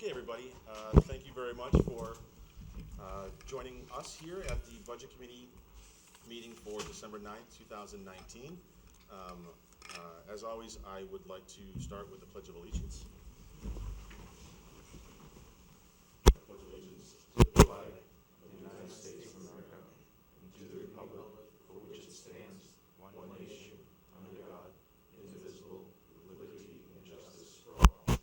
Okay, everybody, thank you very much for joining us here at the Budget Committee meeting for December 9th, 2019. As always, I would like to start with the Pledge of Allegiance. Pledge allegiance to the flag of the United States of America and to the republic for which it stands, one nation, under God, indivisible, with liberty and justice for all.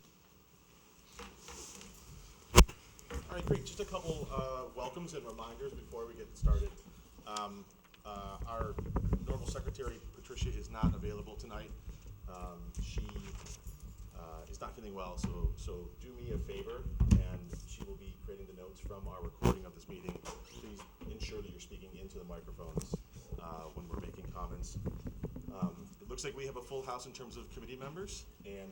All right, great. Just a couple welcomes and reminders before we get started. Our normal secretary, Patricia, is not available tonight. She is not feeling well, so do me a favor, and she will be creating the notes from our recording of this meeting. Please ensure that you're speaking into the microphones when we're making comments. It looks like we have a full house in terms of committee members, and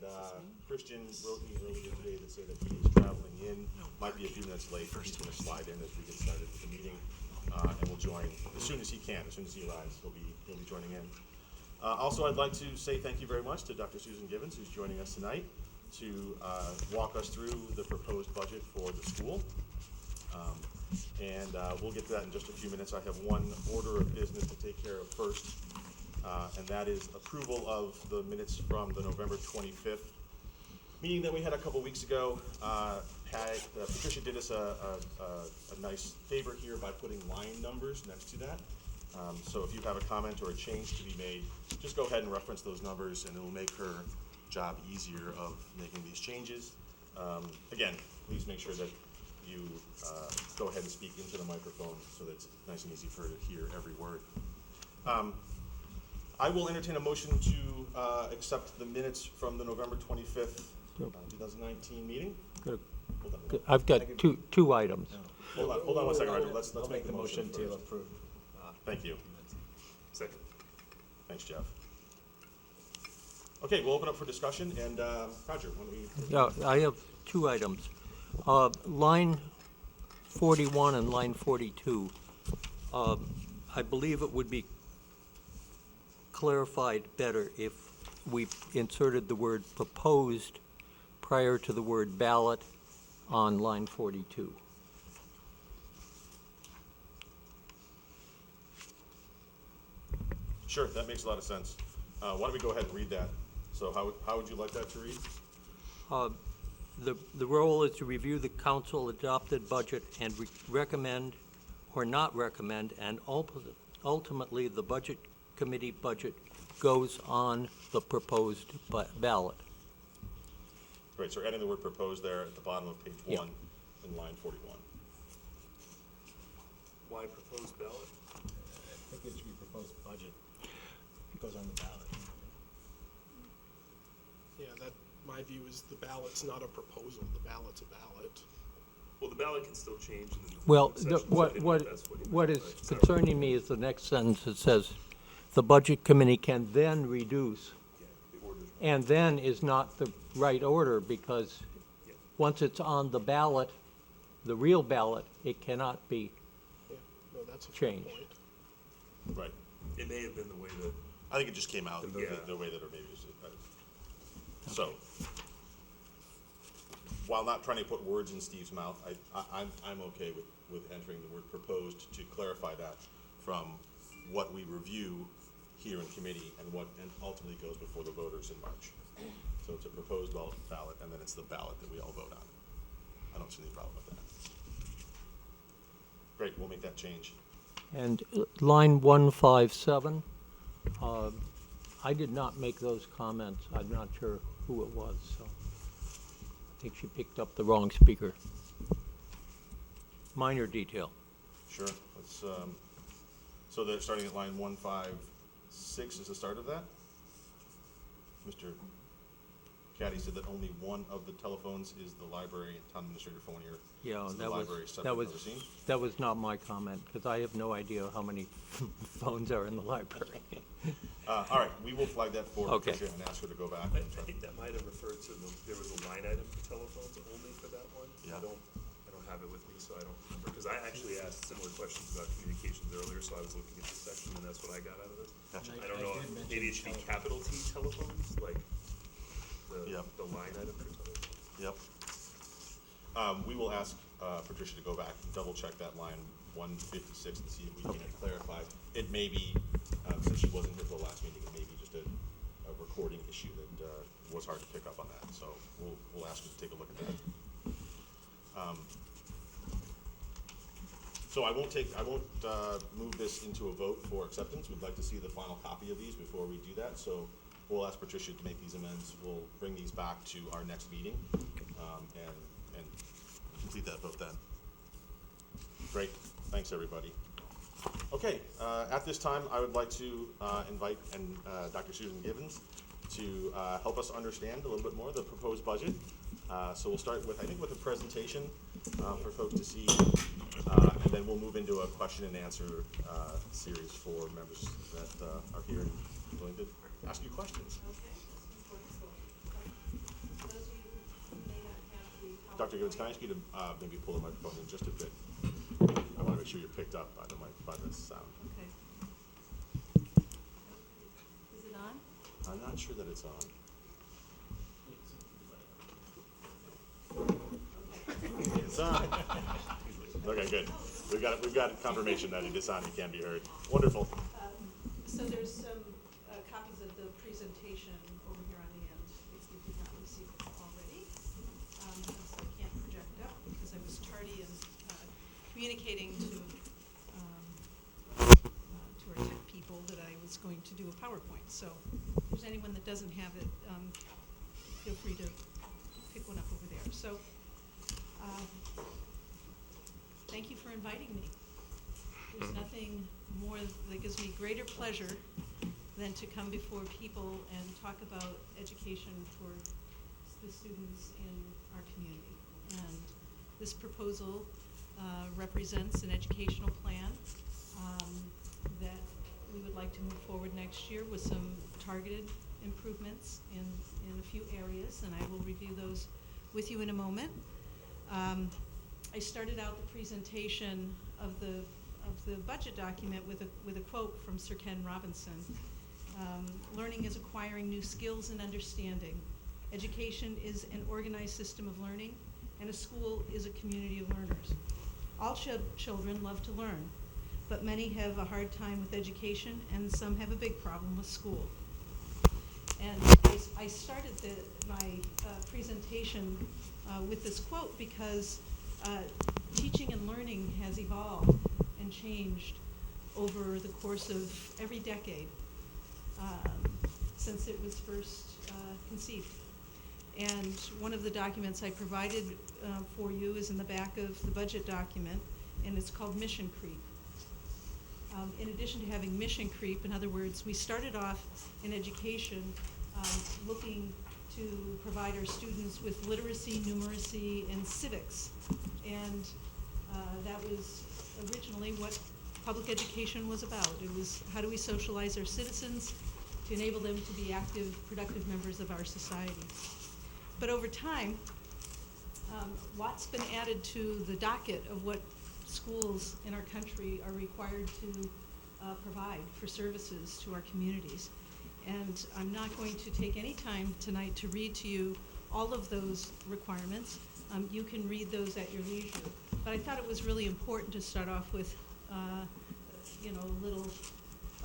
Christian wrote me earlier today to say that he is traveling in, might be a few minutes late. He's going to slide in as we get started with the meeting, and will join as soon as he can. As soon as he arrives, he'll be joining in. Also, I'd like to say thank you very much to Dr. Susan Givens, who's joining us tonight to walk us through the proposed budget for the school. And we'll get to that in just a few minutes. I have one order of business to take care of first, and that is approval of the minutes from the November 25th meeting that we had a couple weeks ago. Patricia did us a nice favor here by putting line numbers next to that. So if you have a comment or a change to be made, just go ahead and reference those numbers, and it will make her job easier of making these changes. Again, please make sure that you go ahead and speak into the microphone so that it's nice and easy for her to hear every word. I will entertain a motion to accept the minutes from the November 25th, 2019 meeting. Good. Hold on. I've got two items. Hold on 1 second, Roger. Let's make the motion to first. approve. Thank you. Second. Thanks, Jeff. Okay, we'll open up for discussion, and Roger, why don't we... Yeah, I have two items. Line 41 and line 42. I believe it would be clarified better if we inserted the word proposed prior to the word ballot on line 42. Sure, that makes a lot of sense. Why don't we go ahead and read that? So how would you like that to read? The role is to review the council adopted budget and recommend or not recommend, and ultimately the budget committee budget goes on the proposed ballot. Great, so we're adding the word proposed there at the bottom of page 1 in line 41. Why proposed ballot? I think it should be proposed budget. It goes on the ballot. Yeah, that, my view is the ballot's not a proposal, the ballot's a ballot. Well, the ballot can still change in the Well, session, so I didn't know if that's what you is meant, right? concerning me is the next sentence that says, the budget committee can then reduce, Yeah, the order's wrong. and then is not the right order, because Yeah. once it's on the ballot, the real ballot, it cannot be. Yeah, no, that's a fair Changed. point. Right. It may have been the way that, I think it just came out Yeah. the way that it maybe was. So, while not trying to put words in Steve's mouth, I'm okay with entering the word proposed to clarify that from what we review here in committee and what ultimately goes before the voters in March. So it's a proposed ballot, and then it's the ballot that we all vote on. I don't see any problem with that. Great, we'll make that change. And line 157, I did not make those comments. I'm not sure who it was, so I think she picked up the wrong speaker. Minor detail. Sure, let's, so they're starting at line 156 is the start of that? Mr. Caddy said that only one of the telephones is the library town administrator phone here. Yeah, Is the that library was, separate that from was, the scene? that was not my comment, because I have no idea how many phones are in the library. All right, we will flag that for Okay. Patricia and ask her to go back. I think that might have referred to there was a line item for telephones only for that one. Yeah. I don't have it with me, so I don't remember, because I actually asked similar questions about communications earlier, so I was looking at this section, and that's what I got out of it. Gotcha. I don't know, did mention maybe it should be capital T telephones, like the line item for telephones. Yep. We will ask Patricia to go back and double check that line 156 and see if we can clarify. It may be, since she wasn't here for the last meeting, it may be just a recording issue that was hard to pick up on that. So we'll ask her to take a look at that. So I won't move this into a vote for acceptance. We'd like to see the final copy of these before we do that. So we'll ask Patricia to make these amendments. We'll bring these back to our next meeting and complete that vote then. Great. Thanks, everybody. Okay. At this time, I would like to invite Dr. Susan Givens to help us understand a little bit more the proposed budget. So we'll start with, I think, with a presentation for folks to see, and then we'll move into a question and answer series for members that are here and willing to ask you questions. Dr. Givens, can I ask you to maybe pull the microphone in just a bit? I want to make sure you're picked up by the sound. Okay. Is it on? I'm not sure that it's on. It's on. Okay, good. We've got confirmation that it is on. It can be heard. Wonderful. So there's some copies of the presentation over here on the end, if you did not receive it already. So I can't project it up because I was tardy in communicating to our tech people that I was going to do a PowerPoint. So if there's anyone that doesn't have it, feel free to pick one up over there. So thank you for inviting me. There's nothing more that gives me greater pleasure than to come before people and talk about education for the students in our community. And this proposal represents an educational plan that we would like to move forward next year with some targeted improvements in a few areas, and I will review those with you in a moment. I started out the presentation of the budget document with a quote from Sir Ken Robinson. Learning is acquiring new skills and understanding. Education is an organized system of learning, and a school is a community of learners. All children love to learn, but many have a hard time with education, and some have a big problem with school. And I started my presentation with this quote because teaching and learning has evolved and changed over the course of every decade since it was first conceived. And one of the documents I provided for you is in the back of the budget document, and it's called Mission Creep. In addition to having mission creep, in other words, we started off in education looking to provide our students with literacy, numeracy, and civics. And that was originally what public education was about. It was how do we socialize our citizens to enable them to be active, productive members of our society. But over time, lots been added to the docket of what schools in our country are required to provide for services to our communities. And I'm not going to take any time tonight to read to you all of those requirements. You can read those at your leisure. But I thought it was really important to start off with, a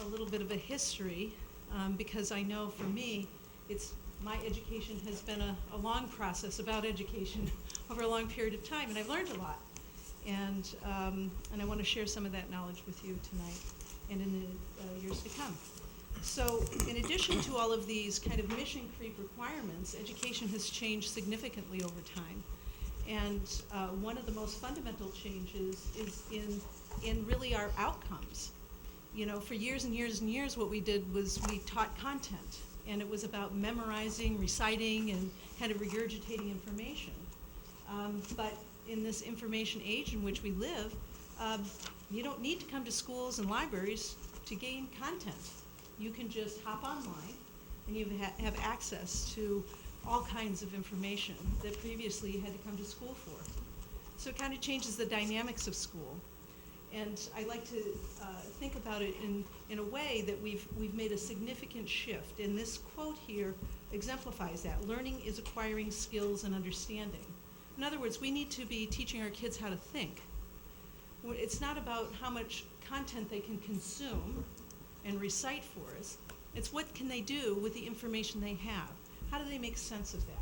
little bit of a history, because I know for me, my education has been a long process about education over a long period of time, and I've learned a lot. And I want to share some of that knowledge with you tonight and in the years to come. So in addition to all of these kind of mission creep requirements, education has changed significantly over time. And one of the most fundamental changes is in really our outcomes. You know, for years and years and years, what we did was we taught content, and it was about memorizing, reciting, and kind of regurgitating information. But in this information age in which we live, you don't need to come to schools and libraries to gain content. You can just hop online, and you have access to all kinds of information that previously you had to come to school for. So it kind of changes the dynamics of school. And I like to think about it in a way that we've made a significant shift. And this quote here exemplifies that. Learning is acquiring skills and understanding. In other words, we need to be teaching our kids how to think. It's not about how much content they can consume and recite for us. It's what can they do with the information they have. How do they make sense of that?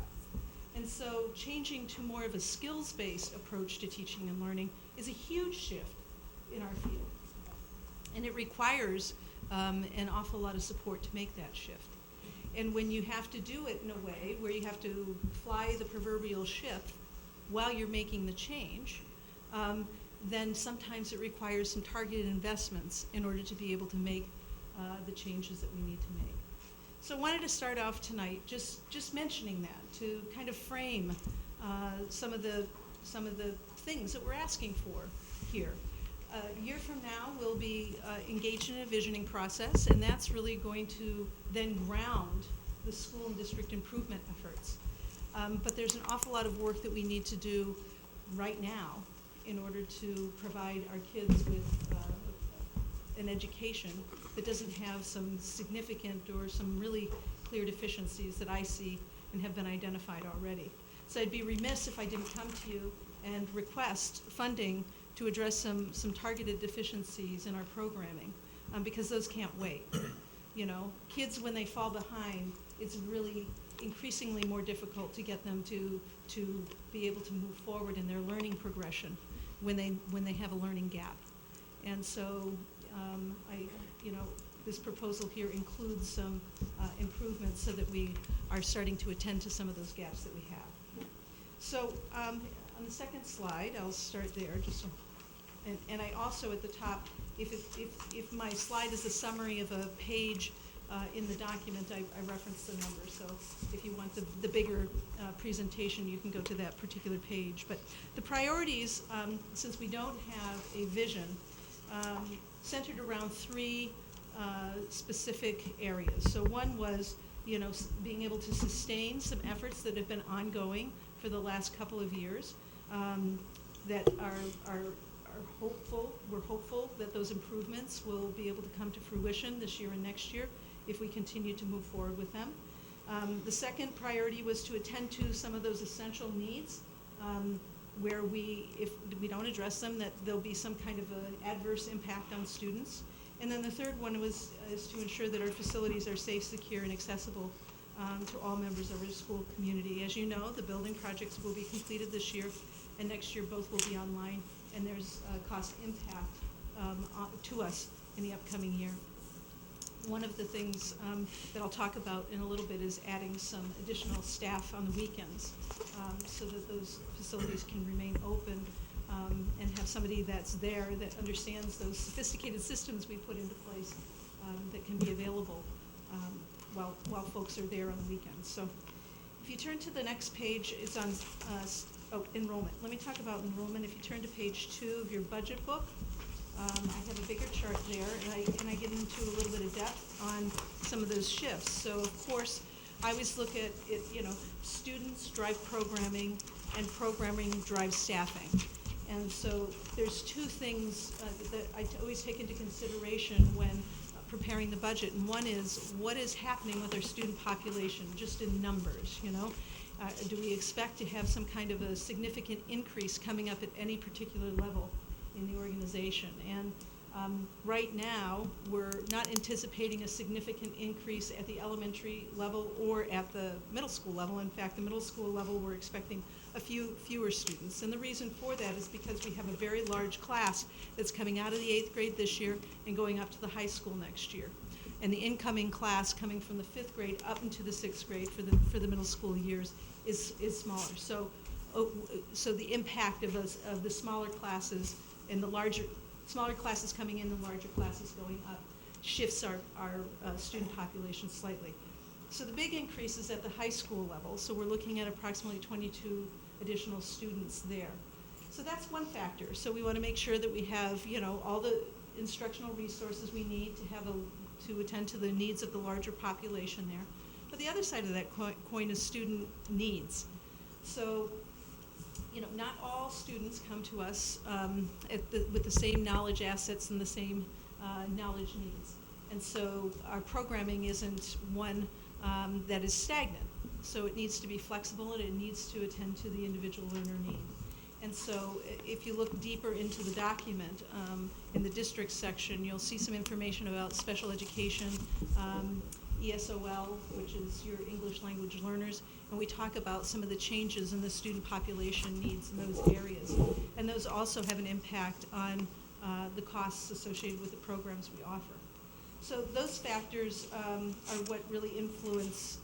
And so changing to more of a skills-based approach to teaching and learning is a huge shift in our field. And it requires an awful lot of support to make that shift. And when you have to do it in a way where you have to fly the proverbial ship while you're making the change, then sometimes it requires some targeted investments in order to be able to make the changes that we need to make. So I wanted to start off tonight just mentioning that to kind of frame some of the things that we're asking for here. A year from now, we'll be engaged in a visioning process, and that's really going to then ground the school and district improvement efforts. But there's an awful lot of work that we need to do right now in order to provide our kids with an education that doesn't have some significant or some really clear deficiencies that I see and have been identified already. So I'd be remiss if I didn't come to you and request funding to address some targeted deficiencies in our programming, because those can't wait. You know, kids, when they fall behind, it's really increasingly more difficult to get them to be able to move forward in their learning progression when they have a learning gap. And so this proposal here includes some improvements so that we are starting to attend to some of those gaps that we have. So on the second slide, I'll start there. And I also at the top, if my slide is a summary of a page in the document, I reference the numbers. So if you want the bigger presentation, you can go to that particular page. But the priorities, since we don't have a vision, centered around three specific areas. So one was, being able to sustain some efforts that have been ongoing for the last couple of years that are hopeful. We're hopeful that those improvements will be able to come to fruition this year and next year if we continue to move forward with them. The second priority was to attend to some of those essential needs where if we don't address them, that there'll be some kind of an adverse impact on students. And then the third one is to ensure that our facilities are safe, secure, and accessible to all members of our school community. As you know, the building projects will be completed this year, and next year both will be online, and there's a cost impact to us in the upcoming year. One of the things that I'll talk about in a little bit is adding some additional staff on the weekends so that those facilities can remain open and have somebody that's there that understands those sophisticated systems we put into place that can be available while folks are there on the weekends. So if you turn to the next page, it's on enrollment. Let me talk about enrollment. If you turn to page 2 of your budget book, I have a bigger chart there, and I get into a little bit of depth on some of those shifts. So of course, I always look at it, students drive programming, and programming drives staffing. And so there's two things that I always take into consideration when preparing the budget. And one is, what is happening with our student population, just in numbers, Do we expect to have some kind of a significant increase coming up at any particular level in the organization? And right now, we're not anticipating a significant increase at the elementary level or at the middle school level. In fact, the middle school level, we're expecting a fewer students. And the reason for that is because we have a very large class that's coming out of the 8th grade this year and going up to the high school next year. And the incoming class coming from the 5th grade up into the 6th grade for the middle school years is smaller. So the impact of the smaller classes and the smaller classes coming in and larger classes going up shifts our student population slightly. So the big increase is at the high school level. So we're looking at approximately 22 additional students there. So that's one factor. So we want to make sure that we have, all the instructional resources we need to attend to the needs of the larger population there. But the other side of that coin is student needs. So, not all students come to us with the same knowledge assets and the same knowledge needs. And so our programming isn't one that is stagnant. So it needs to be flexible and it needs to attend to the individual learner need. And so if you look deeper into the document, in the district section, you'll see some information about special education, ESOL, which is your English language learners, and we talk about some of the changes in the student population needs in those areas. And those also have an impact on the costs associated with the programs we offer. So those factors are what really influence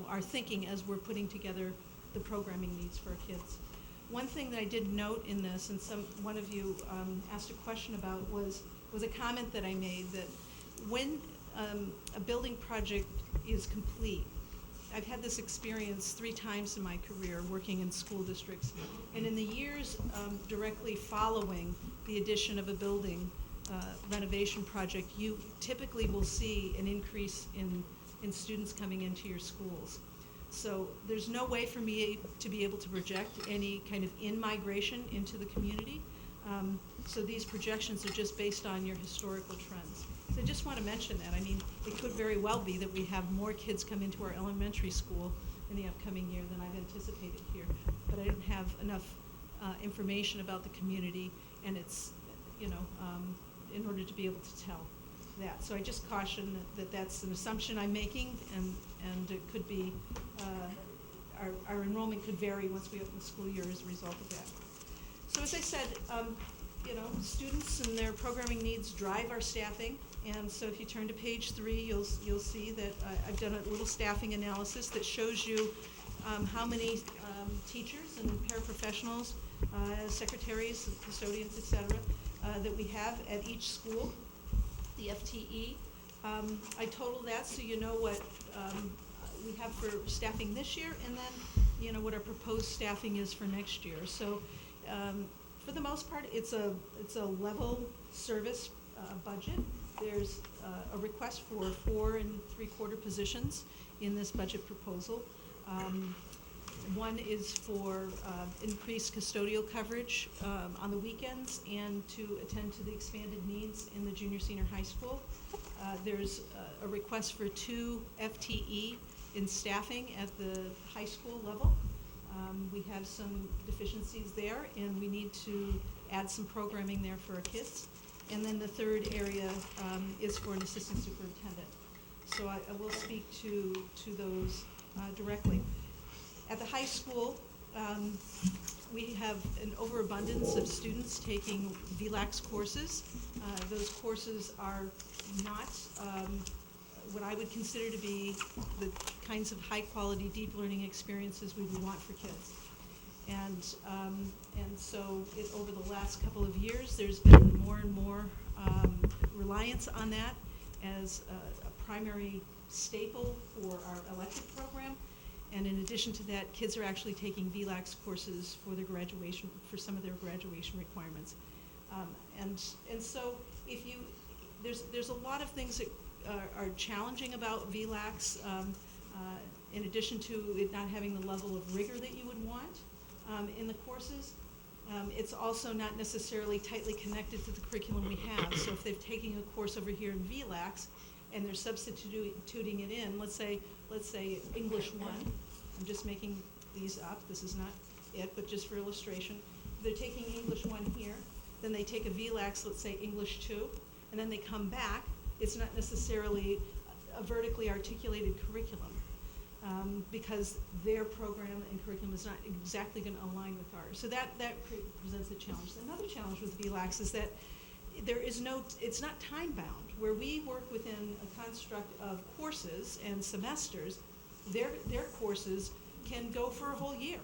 our thinking as we're putting together the programming needs for our kids. One thing that I did note in this, and one of you asked a question about, was a comment that I made that when a building project is complete, I've had this experience 3 times in my career working in school districts, and in the years directly following the addition of a building renovation project, you typically will see an increase in students coming into your schools. So there's no way for me to be able to project any kind of in-migration into the community. So these projections are just based on your historical trends. So I just want to mention that. I mean, it could very well be that we have more kids come into our elementary school in the upcoming year than I've anticipated here. But I didn't have enough information about the community, and it's, in order to be able to tell that. So I just caution that that's an assumption I'm making, and it could be, our enrollment could vary once we open the school year as a result of that. So as I said, students and their programming needs drive our staffing, and so if you turn to page 3, you'll see that I've done a little staffing analysis that shows you how many teachers and paraprofessionals, secretaries, custodians, etc., that we have at each school, the FTE. I totaled that so you know what we have for staffing this year, and then what our proposed staffing is for next year. So for the most part, it's a level service budget. There's a request for 4 3/4 positions in this budget proposal. One is for increased custodial coverage on the weekends and to attend to the expanded needs in the junior senior high school. There's a request for 2 FTE in staffing at the high school level. We have some deficiencies there, and we need to add some programming there for our kids. And then the third area is for an assistant superintendent. So I will speak to those directly. At the high school, we have an overabundance of students taking VLAX courses. Those courses are not what I would consider to be the kinds of high-quality, deep learning experiences we would want for kids. And so over the last couple of years, there's been more and more reliance on that as a primary staple for our elective program. And in addition to that, kids are actually taking VLAX courses for their graduation, for some of their graduation requirements. And so there's a lot of things that are challenging about VLAX, in addition to it not having the level of rigor that you would want in the courses. It's also not necessarily tightly connected to the curriculum we have. So if they're taking a course over here in VLAX and they're substituting it in, let's say English 1, I'm just making these up, this is not it, but just for illustration. If they're taking English 1 here, then they take a VLAX, let's say English 2, and then they come back. It's not necessarily a vertically articulated curriculum because their program and curriculum is not exactly going to align with ours. So that presents a challenge. Another challenge with VLAX is that it's not time bound. Where we work within a construct of courses and semesters, their courses can go for a whole year.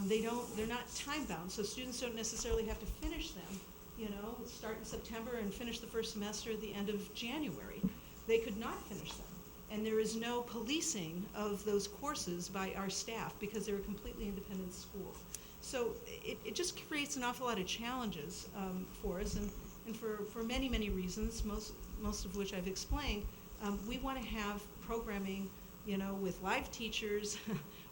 They're not time bound, so students don't necessarily have to finish them, start in September and finish the first semester at the end of January. They could not finish them. And there is no policing of those courses by our staff because they're a completely independent school. So it just creates an awful lot of challenges for us, and for many, many reasons, most of which I've explained. We want to have programming, with live teachers,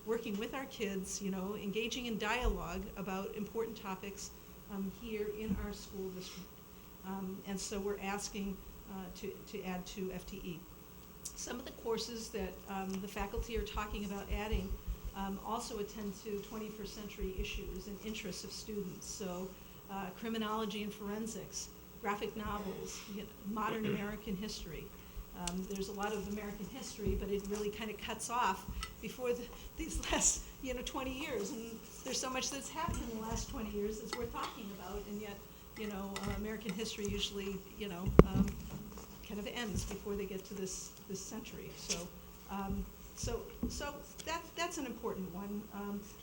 working with our kids, engaging in dialogue about important topics here in our school district. And so we're asking to add 2 FTE. Some of the courses that the faculty are talking about adding also attend to 21st century issues and interests of students. So criminology and forensics, graphic novels, modern American history. There's a lot of American history, but it really kind of cuts off before these last 20 years. And there's so much that's happened in the last 20 years that's worth talking about, and yet American history usually kind of ends before they get to this century. So that's an important one.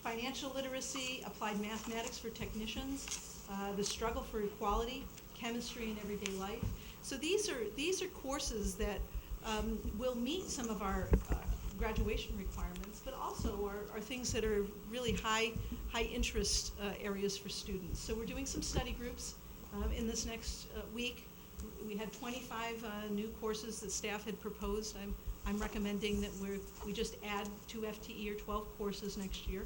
Financial literacy, applied mathematics for technicians, the struggle for equality, chemistry in everyday life. So these are courses that will meet some of our graduation requirements, but also are things that are really high interest areas for students. So we're doing some study groups in this next week. We had 25 new courses that staff had proposed. I'm recommending that we just add 2 FTE or 12 courses next year.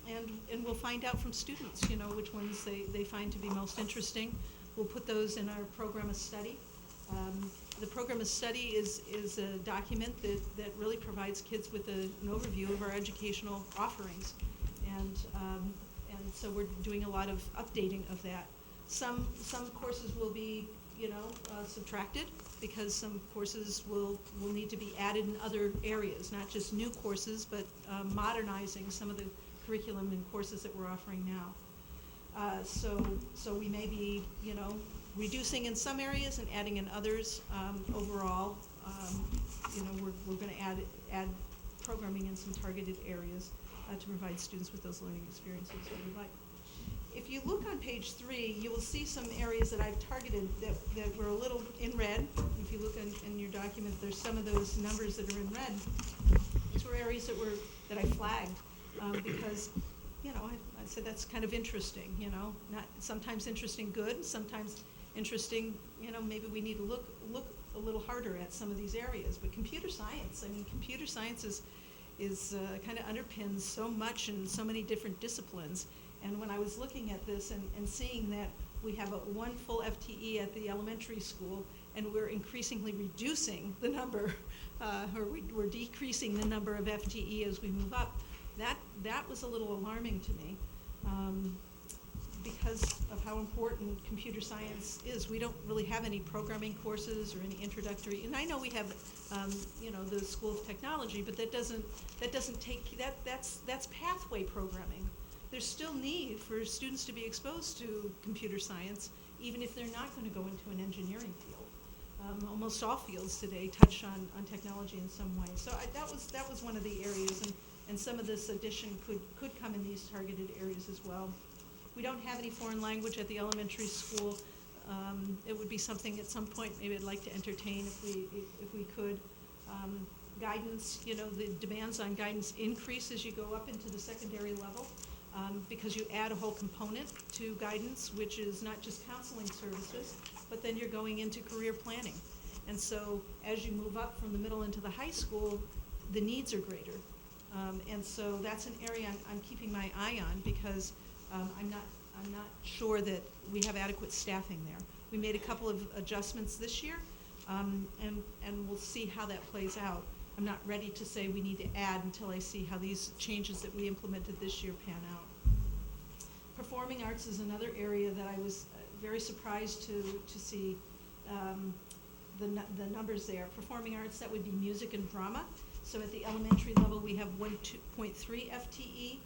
And we'll find out from students, which ones they find to be most interesting. We'll put those in our program of study. The program of study is a document that really provides kids with an overview of our educational offerings. And so we're doing a lot of updating of that. Some courses will be, subtracted, because some courses will need to be added in other areas, not just new courses, but modernizing some of the curriculum and courses that we're offering now. So we may be, reducing in some areas and adding in others. Overall, we're going to add programming in some targeted areas to provide students with those learning experiences we would like. If you look on page 3, you will see some areas that I've targeted that were a little in red. If you look in your document, there's some of those numbers that are in red. These were areas that I flagged because, I said that's kind of interesting, not sometimes interesting good, sometimes interesting, maybe we need to look a little harder at some of these areas. But computer science is kind of underpins so much in so many different disciplines. And when I was looking at this and seeing that we have one full FTE at the elementary school, and we're increasingly reducing the number, or we're decreasing the number of FTE as we move up, that was a little alarming to me, because of how important computer science is. We don't really have any programming courses or any introductory, and I know we have, the School of Technology, but that's pathway programming. There's still need for students to be exposed to computer science, even if they're not going to go into an engineering field. Almost all fields today touch on technology in some way. So that was one of the areas, and some of this addition could come in these targeted areas as well. We don't have any foreign language at the elementary school. It would be something at some point maybe I'd like to entertain if we could. Guidance, the demands on guidance increase as you go up into the secondary level. Because you add a whole component to guidance, which is not just counseling services, but then you're going into career planning. And so as you move up from the middle into the high school, the needs are greater. And so that's an area I'm keeping my eye on, because I'm not sure that we have adequate staffing there. We made a couple of adjustments this year, and we'll see how that plays out. I'm not ready to say we need to add until I see how these changes that we implemented this year pan out. Performing arts is another area that I was very surprised to see the numbers there. Performing arts, that would be music and drama. So at the elementary level, we have 1.3 FTE.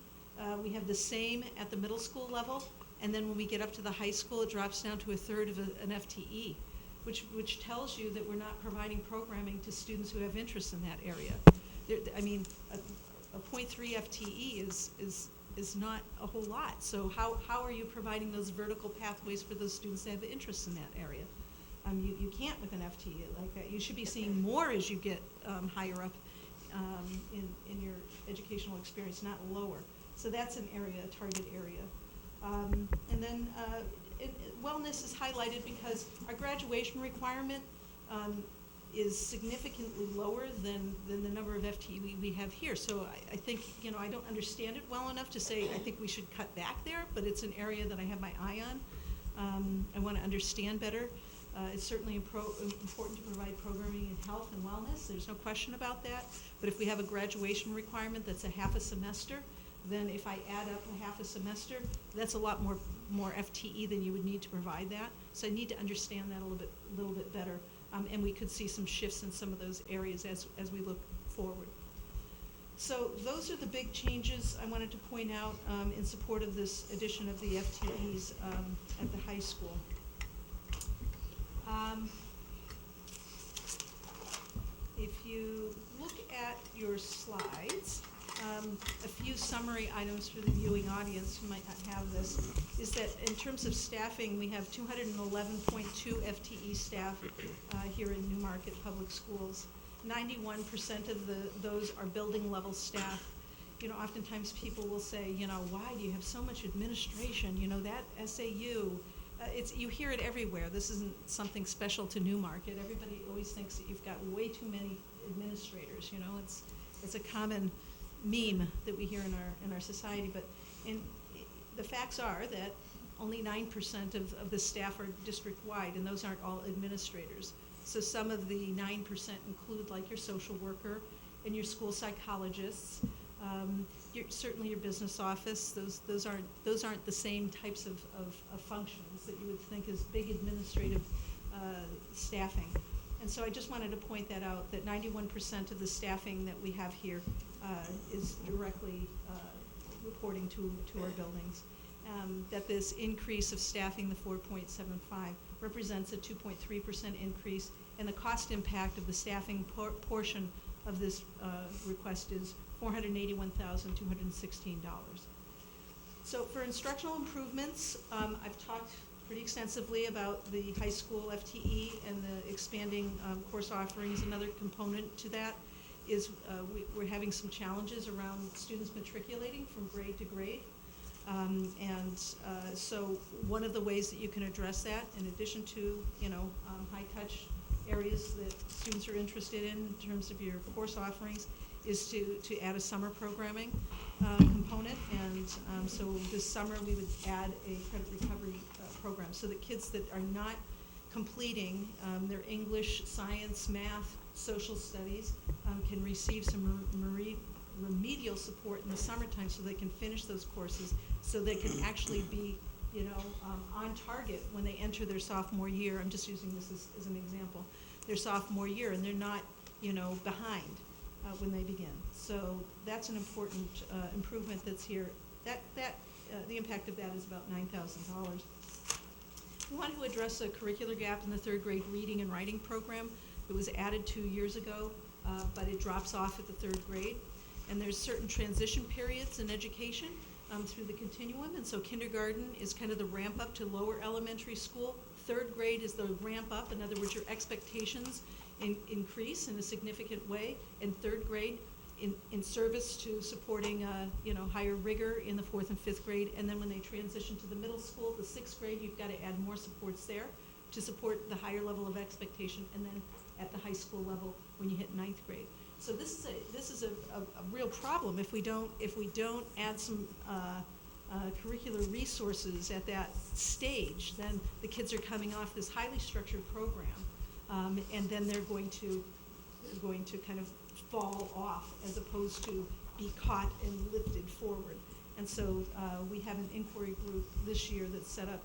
We have the same at the middle school level, and then when we get up to the high school, it drops down to 1/3 of an FTE. Which tells you that we're not providing programming to students who have interest in that area. A 0.3 FTE is not a whole lot. So how are you providing those vertical pathways for those students that have interest in that area? You can't with an FTE like that. You should be seeing more as you get higher up in your educational experience, not lower. So that's an area, a target area. And then wellness is highlighted because our graduation requirement is significantly lower than the number of FTE we have here. So I think, I don't understand it well enough to say I think we should cut back there, but it's an area that I have my eye on. I want to understand better. It's certainly important to provide programming in health and wellness, there's no question about that. But if we have a graduation requirement that's a half a semester, then if I add up a half a semester, that's a lot more FTE than you would need to provide that. So I need to understand that a little bit better. And we could see some shifts in some of those areas as we look forward. So those are the big changes I wanted to point out in support of this addition of the FTEs at the high school. If you look at your slides, a few summary items for the viewing audience who might not have this, is that in terms of staffing, we have 211.2 FTE staff here in Newmarket Public Schools. 91% of those are building level staff. You know, oftentimes people will say, you know, why do you have so much administration? You know, that SAU, you hear it everywhere. This isn't something special to Newmarket. Everybody always thinks that you've got way too many administrators. You know, it's a common meme that we hear in our society. But the facts are that only 9% of the staff are district-wide, and those aren't all administrators. So some of the 9% include like your social worker and your school psychologists, certainly your business office. Those aren't the same types of functions that you would think is big administrative staffing. And so I just wanted to point that out, that 91% of the staffing that we have here is directly reporting to our buildings. That this increase of staffing, the 4.75, represents a 2.3% increase, and the cost impact of the staffing portion of this request is $481,216. So for instructional improvements, I've talked pretty extensively about the high school FTE and the expanding course offerings. Another component to that is we're having some challenges around students matriculating from grade to grade. So one of the ways that you can address that, in addition to, high-touch areas that students are interested in terms of your course offerings, is to add a summer programming component. And so this summer we would add a credit recovery program so that kids that are not completing their English, science, math, social studies can receive some remedial support in the summertime so they can finish those courses, so they can actually be, on target when they enter their sophomore year. I'm just using this as an example. Their sophomore year, and they're not, behind when they begin. So that's an important improvement that's here. The impact of that is about $9,000. We want to address a curricular gap in the third grade reading and writing program. It was added 2 years ago, but it drops off at the third grade. And there's certain transition periods in education through the continuum, and so kindergarten is kind of the ramp up to lower elementary school. Third grade is the ramp up. In other words, your expectations increase in a significant way, and third grade in service to supporting higher rigor in the 4th and 5th grade. And then when they transition to the middle school, the 6th grade, you've got to add more supports there to support the higher level of expectation, and then at the high school level when you hit 9th grade. So this is a real problem if we don't add some curricular resources at that stage. Then the kids are coming off this highly structured program, and then they're going to kind of fall off as opposed to be caught and lifted forward. And so we have an inquiry group this year that's set up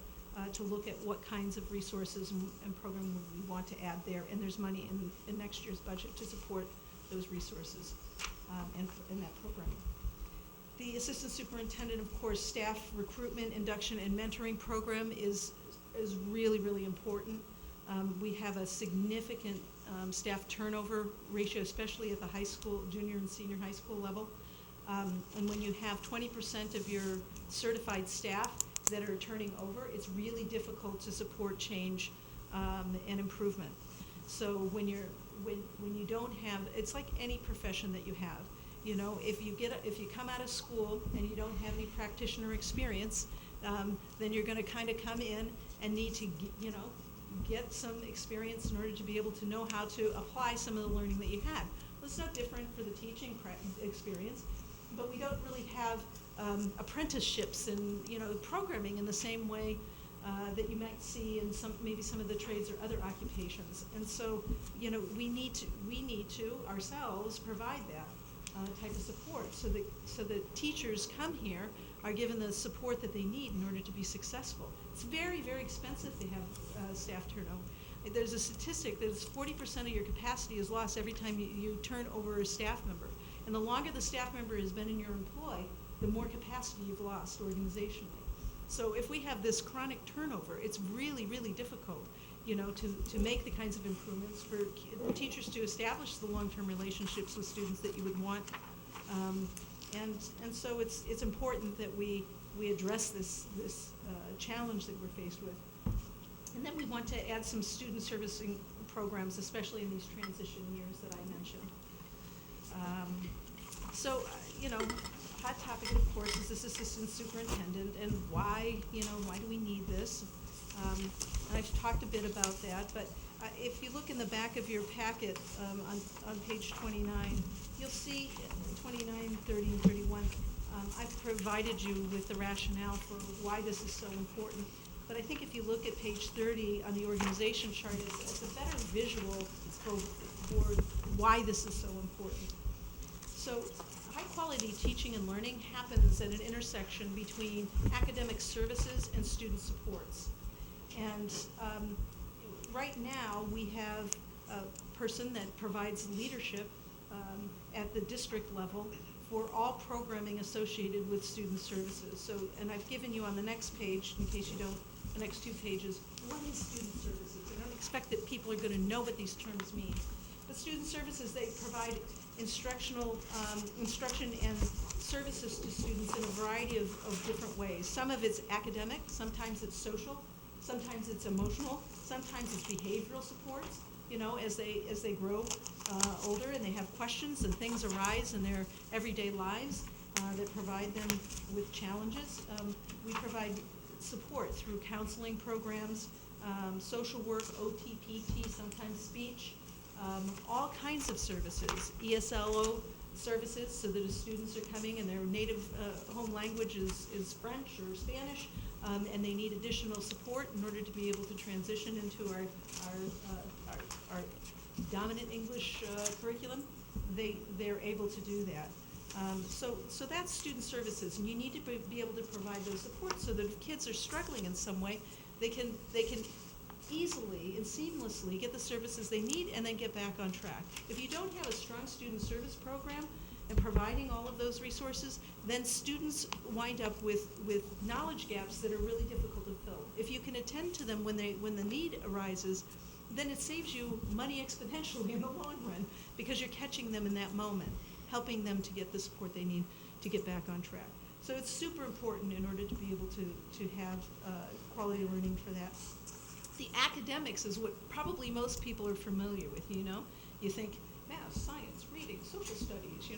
to look at what kinds of resources and programming we want to add there. And there's money in next year's budget to support those resources and that programming. The assistant superintendent, of course, staff recruitment, induction, and mentoring program is really, really important. We have a significant staff turnover ratio, especially at the high school, junior and senior high school level. And when you have 20% of your certified staff that are turning over, it's really difficult to support change and improvement. So when you don't have, it's like any profession that you have. If you come out of school and you don't have any practitioner experience, then you're going to kind of come in and need to, get some experience in order to be able to know how to apply some of the learning that you had. Well, it's no different for the teaching experience, but we don't really have apprenticeships and programming in the same way that you might see in maybe some of the trades or other occupations. And so, we need to ourselves provide that type of support so that teachers come here are given the support that they need in order to be successful. It's very, very expensive to have staff turnover. There's a statistic that 40% of your capacity is lost every time you turn over a staff member. And the longer the staff member has been in your employ, the more capacity you've lost organizationally. So if we have this chronic turnover, it's really, really difficult, to make the kinds of improvements for teachers to establish the long-term relationships with students that you would want. And so it's important that we address this challenge that we're faced with. And then we want to add some student servicing programs, especially in these transition years that I mentioned. Hot topic, of course, is this assistant superintendent, and why do we need this? And I've talked a bit about that, but if you look in the back of your packet on page 29, you'll see 29, 30, and 31. I've provided you with the rationale for why this is so important. But I think if you look at page 30 on the organization chart, it's a better visual for why this is so important. So high-quality teaching and learning happens at an intersection between academic services and student supports. And right now, we have a person that provides leadership at the district level for all programming associated with student services. So, and I've given you on the next page, in case you don't, the next 2 pages, what is student services? I don't expect that people are going to know what these terms mean. But student services, they provide instruction and services to students in a variety of different ways. Some of it's academic, sometimes it's social, sometimes it's emotional, sometimes it's behavioral supports, as they grow older and they have questions and things arise in their everyday lives that provide them with challenges. We provide support through counseling programs, social work, OT, PT, sometimes speech, all kinds of services, ESLO services, so that as students are coming and their native home language is French or Spanish, and they need additional support in order to be able to transition into our dominant English curriculum, they're able to do that. So that's student services, and you need to be able to provide those supports so that if kids are struggling in some way, they can easily and seamlessly get the services they need and then get back on track. If you don't have a strong student service program and providing all of those resources, then students wind up with knowledge gaps that are really difficult to fill. If you can attend to them when the need arises, then it saves you money exponentially in the long run because you're catching them in that moment, helping them to get the support they need to get back on track. So it's super important in order to be able to have quality learning for that. The academics is what probably most people are familiar with, You think math, science, reading, social studies,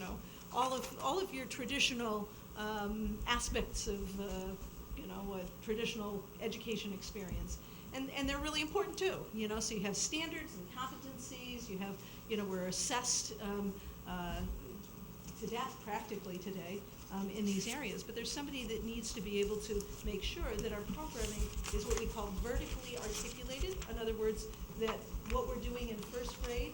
all of your traditional aspects of, a traditional education experience. And they're really important too, so you have standards and competencies, you have, we're assessed to death practically today in these areas, but there's somebody that needs to be able to make sure that our programming is what we call vertically articulated. In other words, that what we're doing in first grade,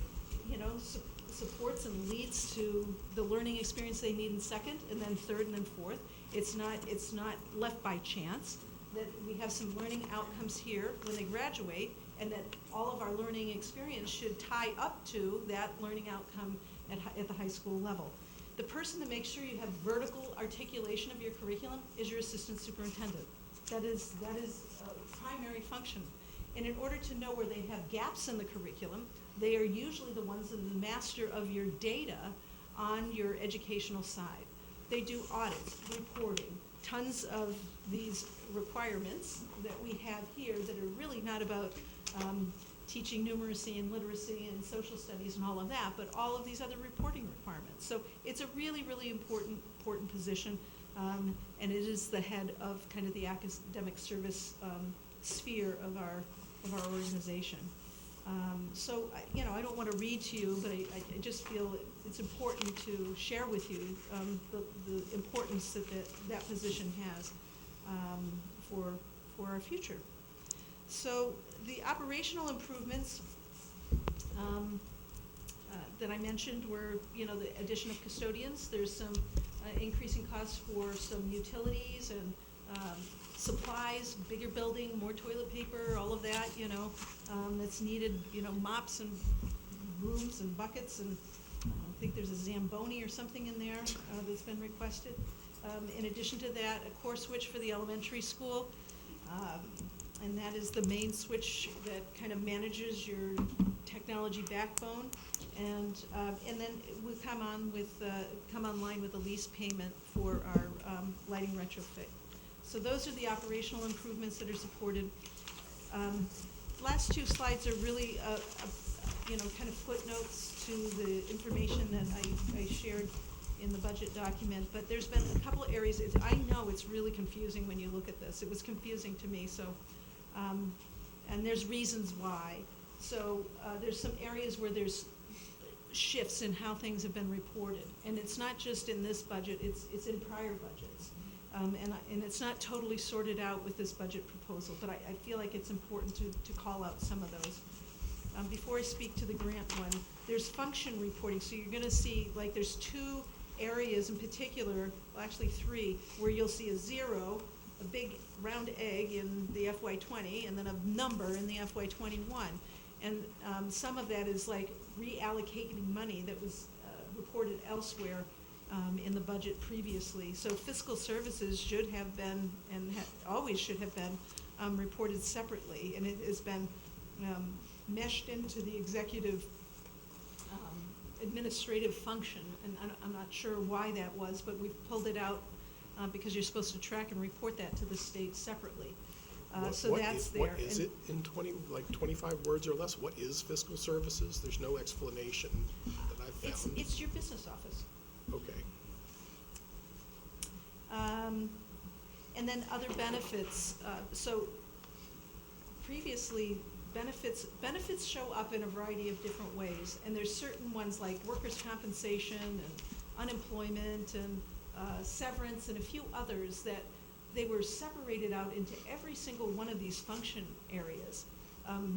supports and leads to the learning experience they need in second, and then third, and then fourth. It's not left by chance, that we have some learning outcomes here when they graduate, and that all of our learning experience should tie up to that learning outcome at the high school level. The person that makes sure you have vertical articulation of your curriculum is your assistant superintendent. That is a primary function. And in order to know where they have gaps in the curriculum, they are usually the ones that are the master of your data on your educational side. They do audits, reporting, tons of these requirements that we have here that are really not about teaching numeracy and literacy and social studies and all of that, but all of these other reporting requirements. So it's a really, really important position, and it is the head of kind of the academic service sphere of our organization. I don't want to read to you, but I just feel it's important to share with you the importance that position has for our future. So the operational improvements that I mentioned were, the addition of custodians. There's some increasing costs for some utilities and supplies, bigger building, more toilet paper, all of that, that's needed, mops and brooms and buckets, and I think there's a Zamboni or something in there that's been requested. In addition to that, a core switch for the elementary school, and that is the main switch that kind of manages your technology backbone. And then we come online with a lease payment for our lighting retrofit. So those are the operational improvements that are supported. Last two slides are really, kind of footnotes to the information that I shared in the budget document. But there's been a couple of areas. I know it's really confusing when you look at this. It was confusing to me. So, and there's reasons why. So there's some areas where there's shifts in how things have been reported, and it's not just in this budget, it's in prior budgets, and it's not totally sorted out with this budget proposal, but I feel like it's important to call out some of those. Before I speak to the grant one, there's function reporting, so you're gonna see, like, there's two areas in particular, well, actually three, where you'll see a 0, a big round egg in the FY20, and then a number in the FY21. And some of that is like reallocating money that was reported elsewhere in the budget previously. So fiscal services should have been, and always should have been, reported separately. And it has been meshed into the executive administrative function. And I'm not sure why that was, but we've pulled it out because you're supposed to track and report that to the state separately. So that's there. What is it in 25 words or less? What is fiscal services? There's no explanation that I've found. It's your business office. Okay. And then other benefits. So previously, benefits show up in a variety of different ways. And there's certain ones like workers' compensation and unemployment and severance and a few others that they were separated out into every single one of these function areas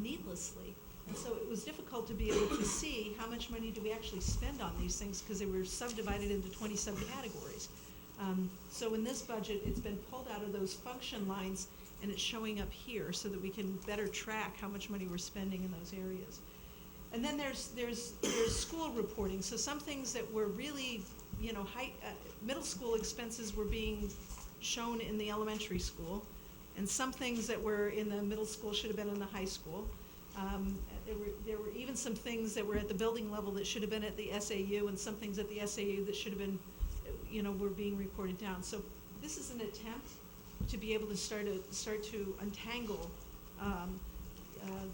needlessly. And so it was difficult to be able to see how much money do we actually spend on these things because they were subdivided into 20 subcategories. So in this budget, it's been pulled out of those function lines and it's showing up here so that we can better track how much money we're spending in those areas. And then there's school reporting. So some things that were really, middle school expenses were being shown in the elementary school, and some things that were in the middle school should have been in the high school. There were even some things that were at the building level that should have been at the SAU, and some things at the SAU that should have been, were being reported down. So this is an attempt to be able to start to untangle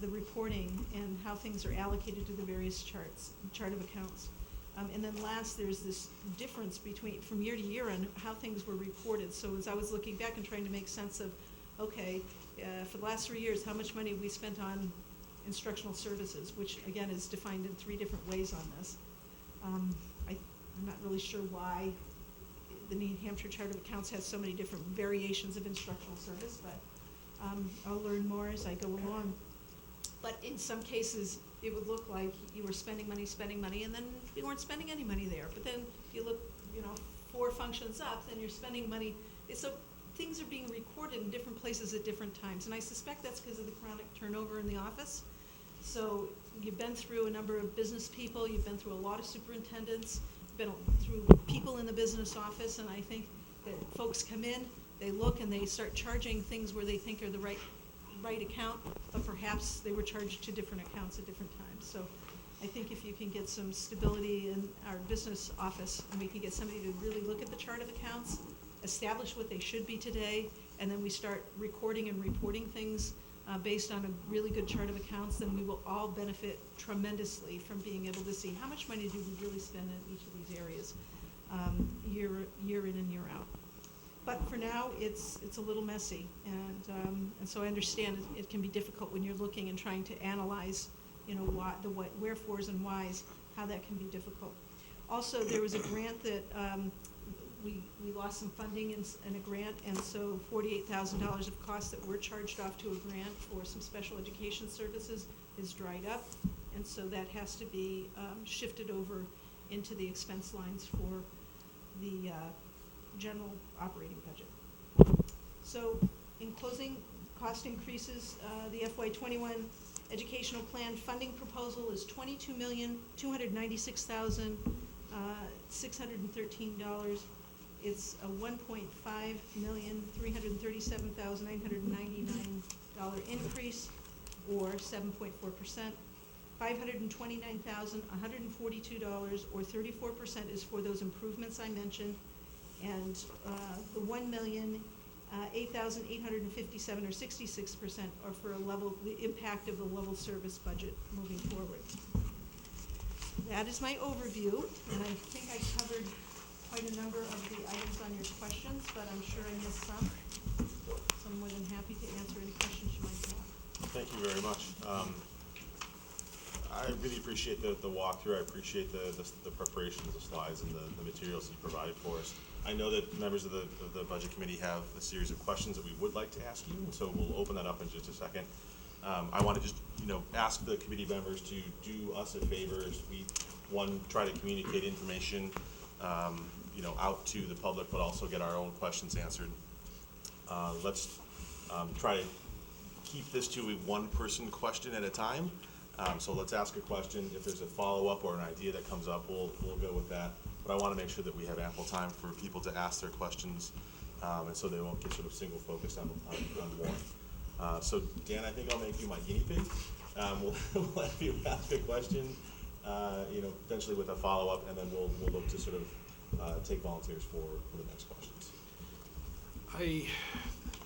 the reporting and how things are allocated to the various chart of accounts. And then last, there's this difference from year to year on how things were reported. So as I was looking back and trying to make sense of, okay, for the last 3 years, how much money we spent on instructional services, which again is defined in 3 different ways on this. I'm not really sure why the New Hampshire Chart of Accounts has so many different variations of instructional service, but I'll learn more as I go along. But in some cases, it would look like you were spending money, and then you weren't spending any money there. But then you look, 4 functions up, then you're spending money. So things are being recorded in different places at different times. And I suspect that's because of the chronic turnover in the office. So you've been through a number of business people, you've been through a lot of superintendents, been through people in the business office, and I think that folks come in, they look, and they start charging things where they think are the right account, but perhaps they were charged to different accounts at different times. So I think if you can get some stability in our business office, and we can get somebody to really look at the chart of accounts, establish what they should be today, and then we start recording and reporting things based on a really good chart of accounts, then we will all benefit tremendously from being able to see how much money do we really spend in each of these areas year in and year out. But for now, it's a little messy, and so I understand it can be difficult when you're looking and trying to analyze, the wherefores and whys, how that can be difficult. Also, there was a grant that we lost some funding in a grant, and so $48,000 of costs that were charged off to a grant for some special education services is dried up, and so that has to be shifted over into the expense lines for the general operating budget. So, in closing, cost increases, the FY21 educational plan funding proposal is $22,296,613. It's a $1.5,337,999 increase, or 7.4%. $529,142, or 34%, is for those improvements I mentioned, and the $1,008,857, or 66%, are for the impact of the level service budget moving forward. That is my overview, and I think I covered quite a number of the items on your questions, but I'm sure I missed some. So I'm more than happy to answer any questions you might have. Thank you very much. I really appreciate the walkthrough. I appreciate the preparation of the slides and the materials you provided for us. I know that members of the Budget Committee have a series of questions that we would like to ask you, and so we'll open that up in just a second. I want to just, ask the committee members to do us a favor as we, try to communicate information, out to the public, but also get our own questions answered. Let's try to keep this to a one-person question at a time. So let's ask a question. If there's a follow-up or an idea that comes up, we'll go with that. But I want to make sure that we have ample time for people to ask their questions, and so they won't get sort of single focused on one. So Dan, I think I'll make you my guinea pig. We'll let you ask a question, potentially with a follow-up, and then we'll look to sort of take volunteers for the next questions.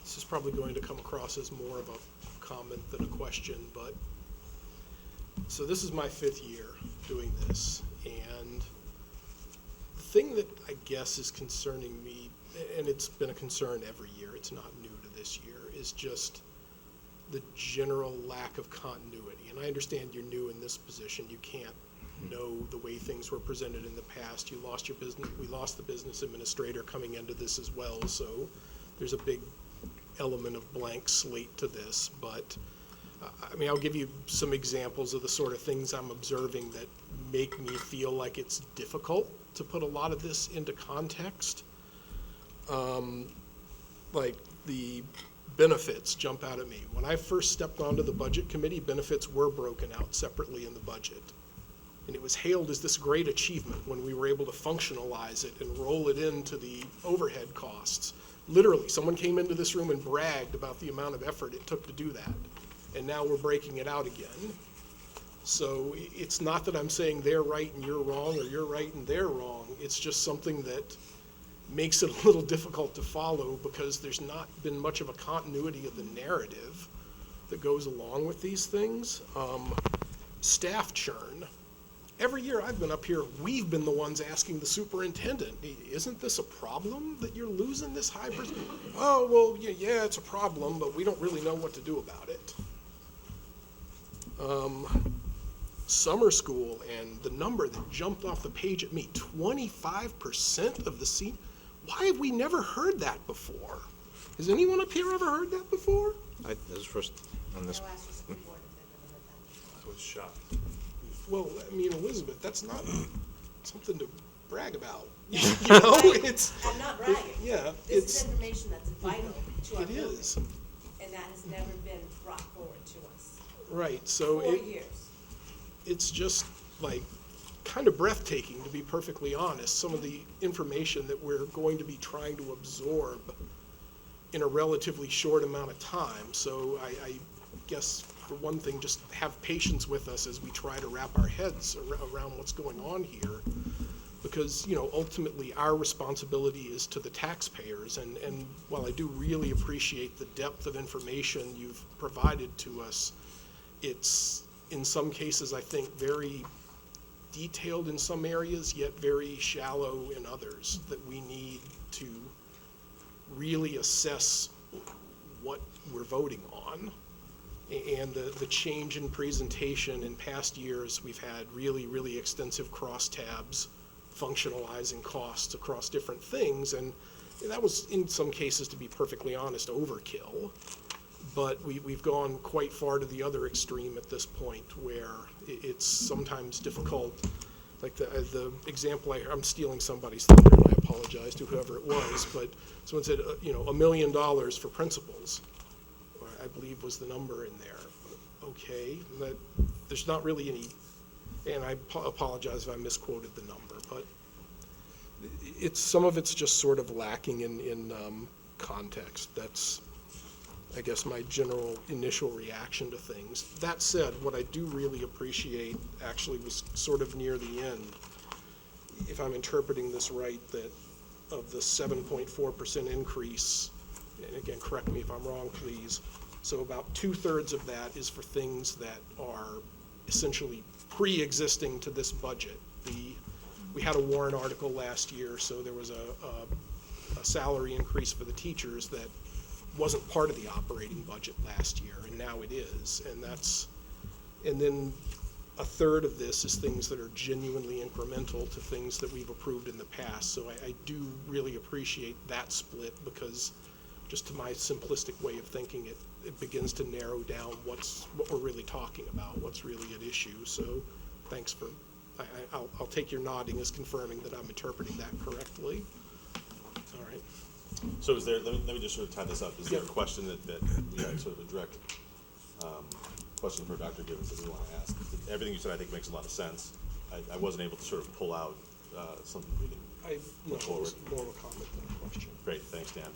This is probably going to come across as more of a comment than a question, but so this is my 5th year doing this, and the thing that I guess is concerning me, and it's been a concern every year, it's not new to this year, is just the general lack of continuity. And I understand you're new in this position. You can't know the way things were presented in the past. You lost your business. We lost the business administrator coming into this as well. So there's a big element of blank slate to this. But I'll give you some examples of the sort of things I'm observing that make me feel like it's difficult to put a lot of this into context. Like the benefits jump out at me. When I first stepped onto the Budget Committee, benefits were broken out separately in the budget. And it was hailed as this great achievement when we were able to functionalize it and roll it into the overhead costs. Literally, someone came into this room and bragged about the amount of effort it took to do that. And now we're breaking it out again. So it's not that I'm saying they're right and you're wrong, or you're right and they're wrong. It's just something that makes it a little difficult to follow, because there's not been much of a continuity of the narrative that goes along with these things. Staff churn. Every year I've been up here, we've been the ones asking the superintendent, isn't this a problem that you're losing this high percent? Oh, well, yeah, it's a problem, but we don't really know what to do about it. Summer school, and the number that jumped off the page at me, 25% of the seat. Why have we never heard that before? Has anyone up here ever heard that before? This is first on this. I was shocked. Well, Elizabeth, that's not something to brag about. It's. I'm not bragging. Yeah, This it's. is information that's vital to our It building. is. And that has never been brought forward to us. Right, so 4 years. it's just like kind of breathtaking, to be perfectly honest, some of the information that we're going to be trying to absorb in a relatively short amount of time. So I guess, for one thing, just have patience with us as we try to wrap our heads around what's going on here. Because, ultimately our responsibility is to the taxpayers. And while I do really appreciate the depth of information you've provided to us, it's, in some cases, I think, very detailed in some areas, yet very shallow in others, that we need to really assess what we're voting on. And the change in presentation in past years, we've had really, really extensive crosstabs functionalizing costs across different things, and that was, in some cases, to be perfectly honest, overkill. But we've gone quite far to the other extreme at this point, where it's sometimes difficult. Like the example, I'm stealing somebody's thunder, and I apologize to whoever it was, but someone said, $1 million for principals, or I believe was the number in there. Okay, there's not really any, and I apologize if I misquoted the number, but some of it's just sort of lacking in context. That's, I guess, my general initial reaction to things. That said, what I do really appreciate actually was sort of near the end, if I'm interpreting this right, that of the 7.4% increase, and again, correct me if I'm wrong, please, so about 2/3 of that is for things that are essentially pre-existing to this budget. We had a warrant article last year, so there was a salary increase for the teachers that wasn't part of the operating budget last year, and now it is. And then 1/3 of this is things that are genuinely incremental to things that we've approved in the past. So I do really appreciate that split, because just to my simplistic way of thinking, it begins to narrow down what we're really talking about, what's really at issue. So thanks for, I'll take your nodding as confirming that I'm interpreting that correctly. All right. So is there, let me just sort of tie this up. Is there a question that we have sort of a direct question for Dr. Gibbons that we want to ask? Everything you said, I think, makes a lot of sense. I wasn't able to sort of pull out something we can No, put forward. it was more of a comment than a question. Great, thanks, Dan.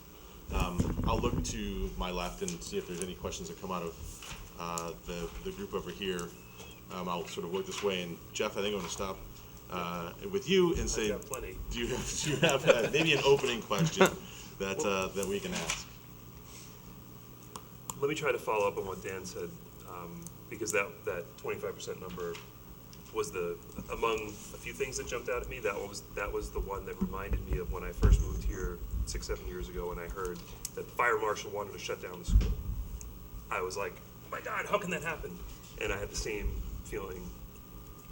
I'll look to my left and see if there's any questions that come out of the group over here. I'll sort of work this way, and Jeff, I think I'm going to stop with you and say, I've got plenty. do you have maybe an opening question that we can ask? Let me try to follow up on what Dan said, because that 25% number was among a few things that jumped out at me. That was the one that reminded me of when I first moved here 6-7 years ago, and I heard that the fire marshal wanted to shut down the school. I was like, oh my God, how can that happen? And I had the same feeling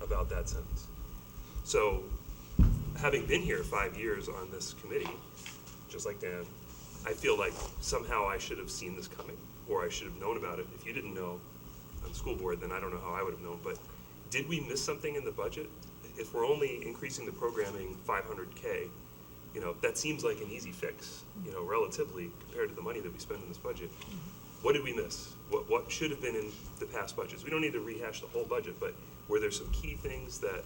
about that sentence. So, having been here 5 years on this committee, just like Dan, I feel like somehow I should have seen this coming, or I should have known about it. If you didn't know on the school board, then I don't know how I would have known. But did we miss something in the budget? If we're only increasing the programming $500K, that seems like an easy fix, relatively compared to the money that we spend in this budget. What did we miss? What should have been in the past budgets? We don't need to rehash the whole budget, but were there some key things that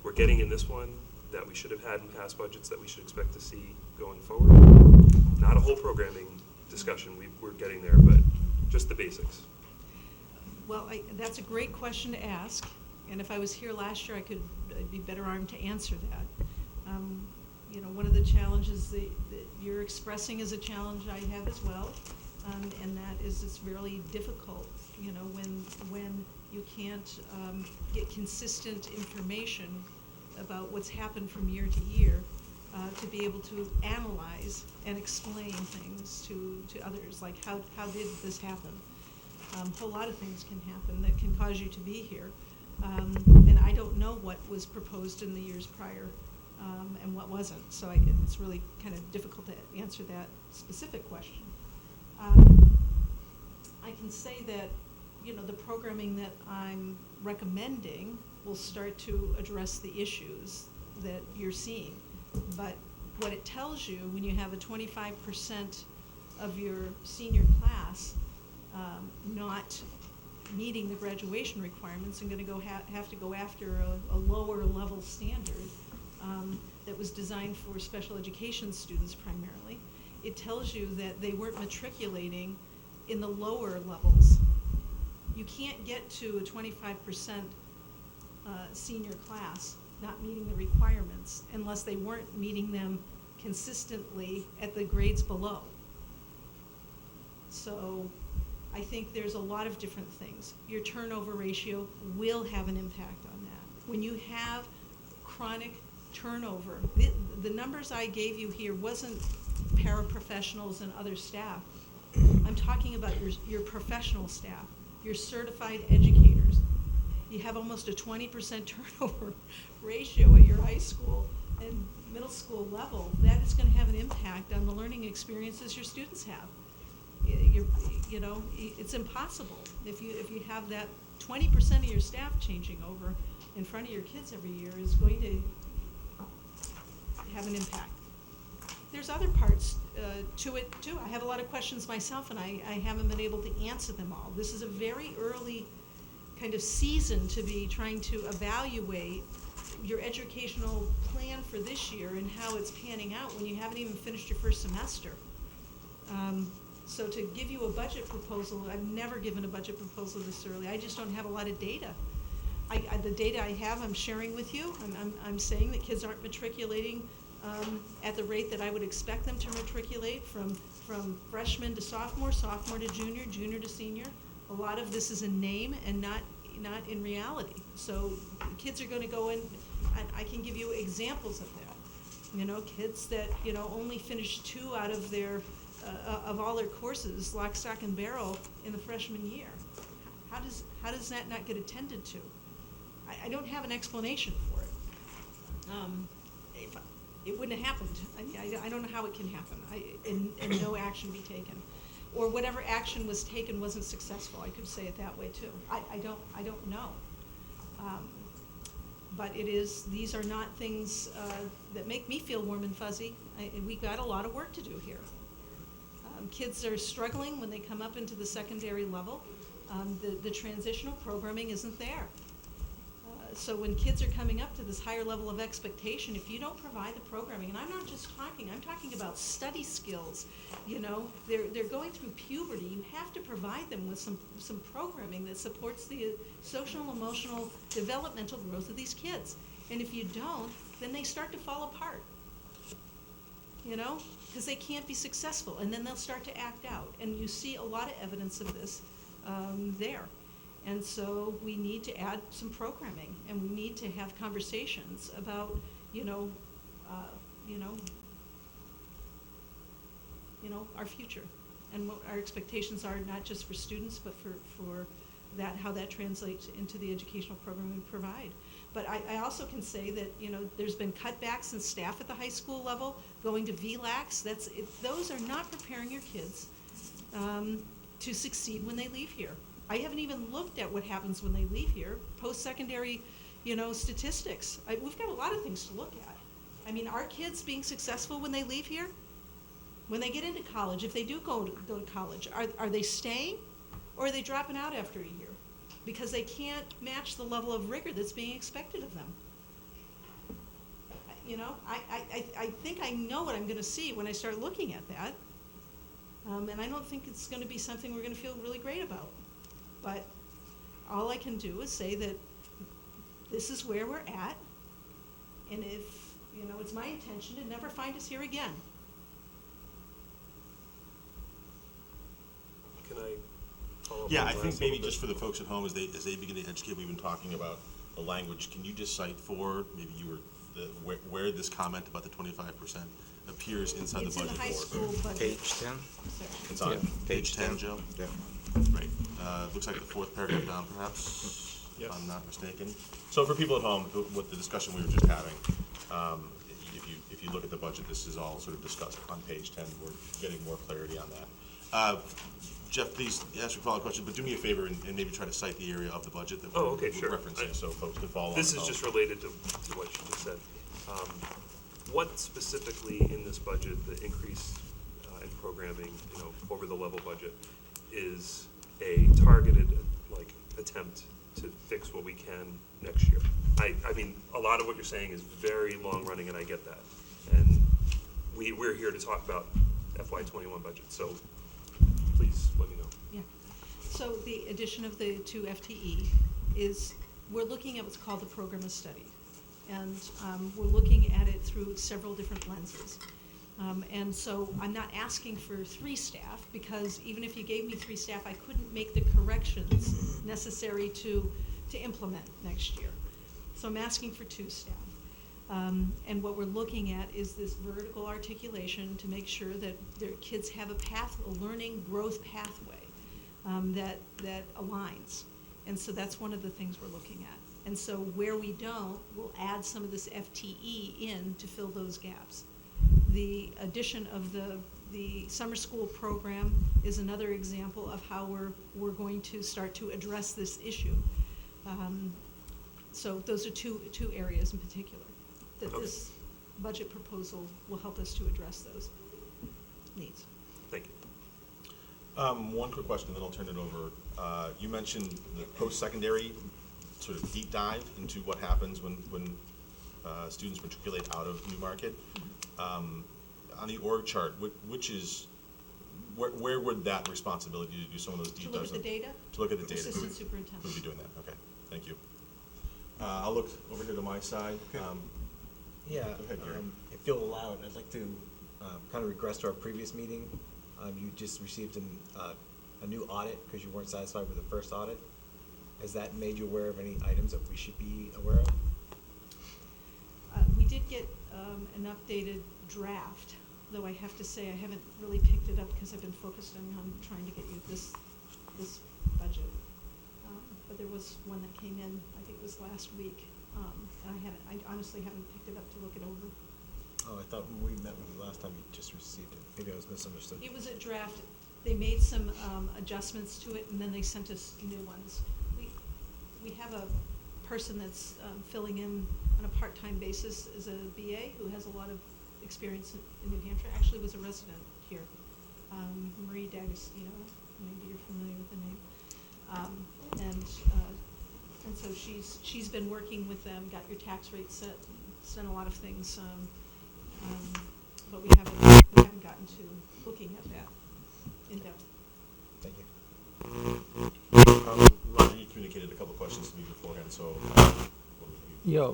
we're getting in this one that we should have had in past budgets that we should expect to see going forward? Not a whole programming discussion, we're getting there, but just the basics. Well, that's a great question to ask, and if I was here last year, I'd be better armed to answer that. One of the challenges that you're expressing is a challenge I have as well, and that is it's really difficult, when you can't get consistent information about what's happened from year to year, to be able to analyze and explain things to others, like how did this happen? A whole lot of things can happen that can cause you to be here. And I don't know what was proposed in the years prior and what wasn't, so it's really kind of difficult to answer that specific question. I can say that, the programming that I'm recommending will start to address the issues that you're seeing. But what it tells you when you have a 25% of your senior class not meeting the graduation requirements and going to have to go after a lower level standard that was designed for special education students primarily, it tells you that they weren't matriculating in the lower levels. You can't get to a 25% senior class not meeting the requirements unless they weren't meeting them consistently at the grades below. So I think there's a lot of different things. Your turnover ratio will have an impact on that. When you have chronic turnover, the numbers I gave you here wasn't paraprofessionals and other staff. I'm talking about your professional staff, your certified educators. you have almost a 20% turnover ratio at your high school and middle school level, that is gonna have an impact on the learning experiences your students have. It's impossible. If you have that 20% of your staff changing over in front of your kids every year is going to have an impact. There's other parts to it too. I have a lot of questions myself, and I haven't been able to answer them all. This is a very early kind of season to be trying to evaluate your educational plan for this year and how it's panning out when you haven't even finished your first semester. So to give you a budget proposal, I've never given a budget proposal this early. I just don't have a lot of data. The data I have, I'm sharing with you. I'm saying that kids aren't matriculating at the rate that I would expect them to matriculate from freshman to sophomore, sophomore to junior, junior to senior. A lot of this is in name and not in reality. So kids are gonna go in, and I can give you examples of that. Kids that, only finish 2 out of their, of all their courses, lock, stock, and barrel in the freshman year. How does that not get attended to? I don't have an explanation for it. It wouldn't have happened. I don't know how it can happen, and no action be taken. Or whatever action was taken wasn't successful, I could say it that way too. I don't know. But these are not things that make me feel warm and fuzzy. We got a lot of work to do here. Kids are struggling when they come up into the secondary level. The transitional programming isn't there. So when kids are coming up to this higher level of expectation, if you don't provide the programming, and I'm talking about study skills, they're going through puberty. You have to provide them with some programming that supports the social, emotional, developmental growth of these kids. And if you don't, then they start to fall apart, because they can't be successful, and then they'll start to act out. And you see a lot of evidence of this there. And so we need to add some programming, and we need to have conversations about, our future and what our expectations are, not just for students, but for how that translates into the educational program we provide. But I also can say that, there's been cutbacks in staff at the high school level, going to VLACs. Those are not preparing your kids to succeed when they leave here. I haven't even looked at what happens when they leave here, post-secondary, statistics. We've got a lot of things to look at. Are kids being successful when they leave here? When they get into college, if they do go to college, are they staying, or are they dropping out after a year? Because they can't match the level of rigor that's being expected of them. I think I know what I'm gonna see when I start looking at that. And I don't think it's gonna be something we're gonna feel really great about. But all I can do is say that this is where we're at, and if, it's my intention to never find us here again. Can I follow up? Yeah, on I the think last maybe little just bit? for the folks at home, as they begin to educate, we've been talking about the language. Can you just cite where this comment about the 25% appears inside the It's in budget? the high school budget. Page 10? It's on Yeah. page 10, Joe? Yeah. Right. Looks like the 4th paragraph down, perhaps, Yes. if I'm not mistaken. So for people at home, with the discussion we were just having, if you look at the budget, this is all sort of discussed on page 10. We're getting more clarity on that. Jeff, please ask your follow-up question, but do me a favor and maybe try to cite the area of the budget that Oh, okay, sure. we're referencing, so folks can follow along. This at is home. just related to what you just said. What specifically in this budget, the increase in programming, over the level budget, is a targeted, attempt to fix what we can next year? A lot of what you're saying is very long-running, and I get that. And we're here to talk about FY '21 budget, so please let me know. Yeah. So the addition of the 2 FTE is, we're looking at what's called the program of study. And we're looking at it through several different lenses. And so I'm not asking for 3 staff, because even if you gave me 3 staff, I couldn't make the corrections necessary to implement next year. So I'm asking for 2 staff. And what we're looking at is this vertical articulation to make sure that their kids have a learning growth pathway that aligns. And so that's one of the things we're looking at. And so where we don't, we'll add some of this FTE in to fill those gaps. The addition of the summer school program is another example of how we're going to start to address this issue. So those are two areas in particular that Okay. this budget proposal will help us to address those needs. Thank you. One quick question, then I'll turn it over. You mentioned the post-secondary sort of deep dive into what happens when students matriculate out of Newmarket. On the org chart, where would that responsibility to do some of those To deep look dives? at the data? To look at the data. Assistant Who superintendent. would be doing that? Okay, thank you. I'll look over here to my side. Yeah, Go ahead, Gary. if you'll allow it, I'd like to kind of regress to our previous meeting. You just received a new audit because you weren't satisfied with the first audit. Has that made you aware of any items that we should be aware of? We did get an updated draft, though I have to say I haven't really picked it up because I've been focused on trying to get you this budget. But there was one that came in, I think it was last week, and I honestly haven't picked it up to look it over. Oh, I thought when we met with you last time, you just received it. Maybe I was misunderstood. It was a draft. They made some adjustments to it, and then they sent us new ones. We have a person that's filling in on a part-time basis as a BA who has a lot of experience in New Hampshire. Actually was a resident here. Marie D'Agostino, maybe you're familiar with the name. And so she's been working with them, got your tax rate set, done a lot of things. But we haven't gotten to looking at that in depth. Thank you. Roger, you communicated a couple questions to me beforehand, so. Yeah,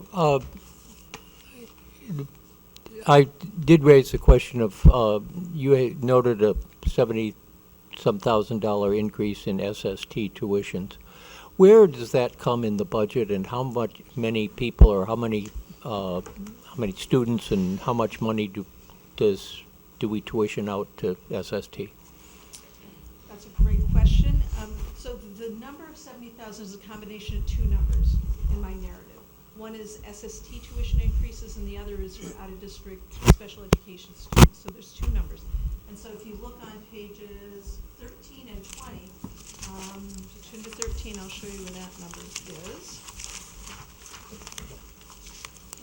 I did raise the question of, you had noted a $70-some thousand increase in SST tuitions. Where does that come in the budget, and how many people, or how many students, and how much money do we tuition out to SST? That's a great question. So the number of 70,000 is a combination of two numbers in my narrative. One is SST tuition increases, and the other is for out-of-district special education students. So there's two numbers. And so if you look on pages 13 and 20, to turn to 13, I'll show you where that number is.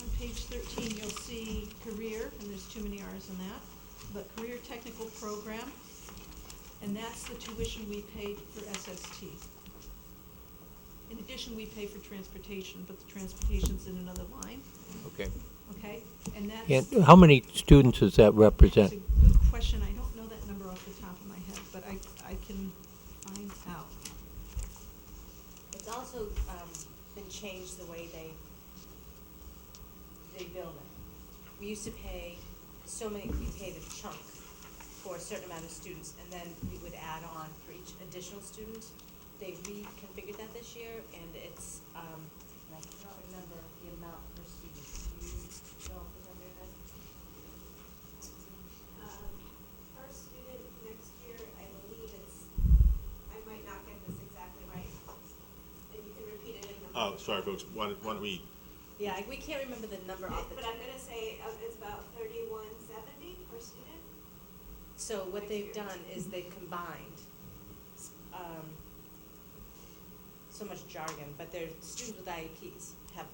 On page 13, you'll see career, and there's too many R's in that, but career technical program, and that's the tuition we paid for SST. In addition, we pay for transportation, but the transportation's in another line, Okay. okay? And that's. And how many students does that represent? That's a good question. I don't know that number off the top of my head, but I can find out. It's also been changed the way they bill it. We used to pay we paid a chunk for a certain amount of students, and then we would add on for each additional student. They reconfigured that this year, and it's, and I cannot remember the amount per student. Do you know off the top of your head? Per student next year, I believe I might not get this exactly right, and you can repeat it in the. Oh, sorry, folks, why don't we, Yeah, we can't remember the number off the But top. I'm gonna say it's about 3170 per student. So what they've done is they've combined, so much jargon, but their students with IEPs have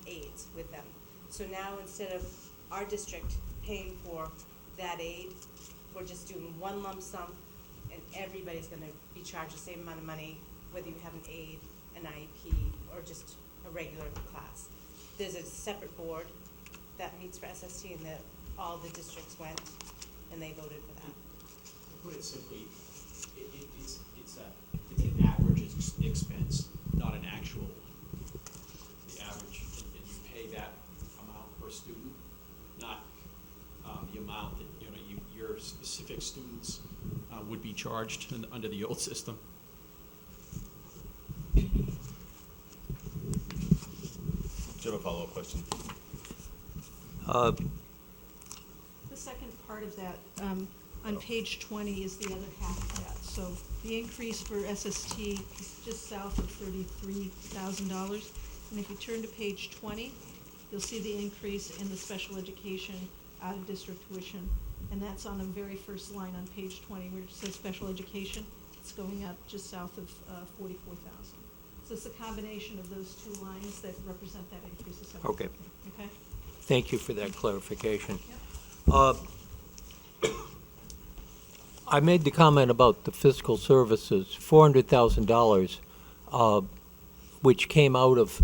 aides with them. So now instead of our district paying for that aid, we're just doing one lump sum, and everybody's gonna be charged the same amount of money, whether you have an aid, an IEP, or just a regular class. There's a separate board that meets for SST, and all the districts went, and they voted for that. To put it simply, it's an average expense, not an actual one. The average, and you pay that amount per student, not the amount that, your specific students would be charged under the old system. do you have a follow-up question? The second part of that, on page 20 is the other half of that. So the increase for SST is just south of $33,000. And if you turn to page 20, you'll see the increase in the special education out-of-district tuition. And that's on the very first line on page 20 where it says special education. It's going up just south of 44,000. So it's a combination of those two lines that represent that increase of 7%. Okay. Okay? Thank you for that clarification. Yep. I made the comment about the fiscal services, $400,000, which came out of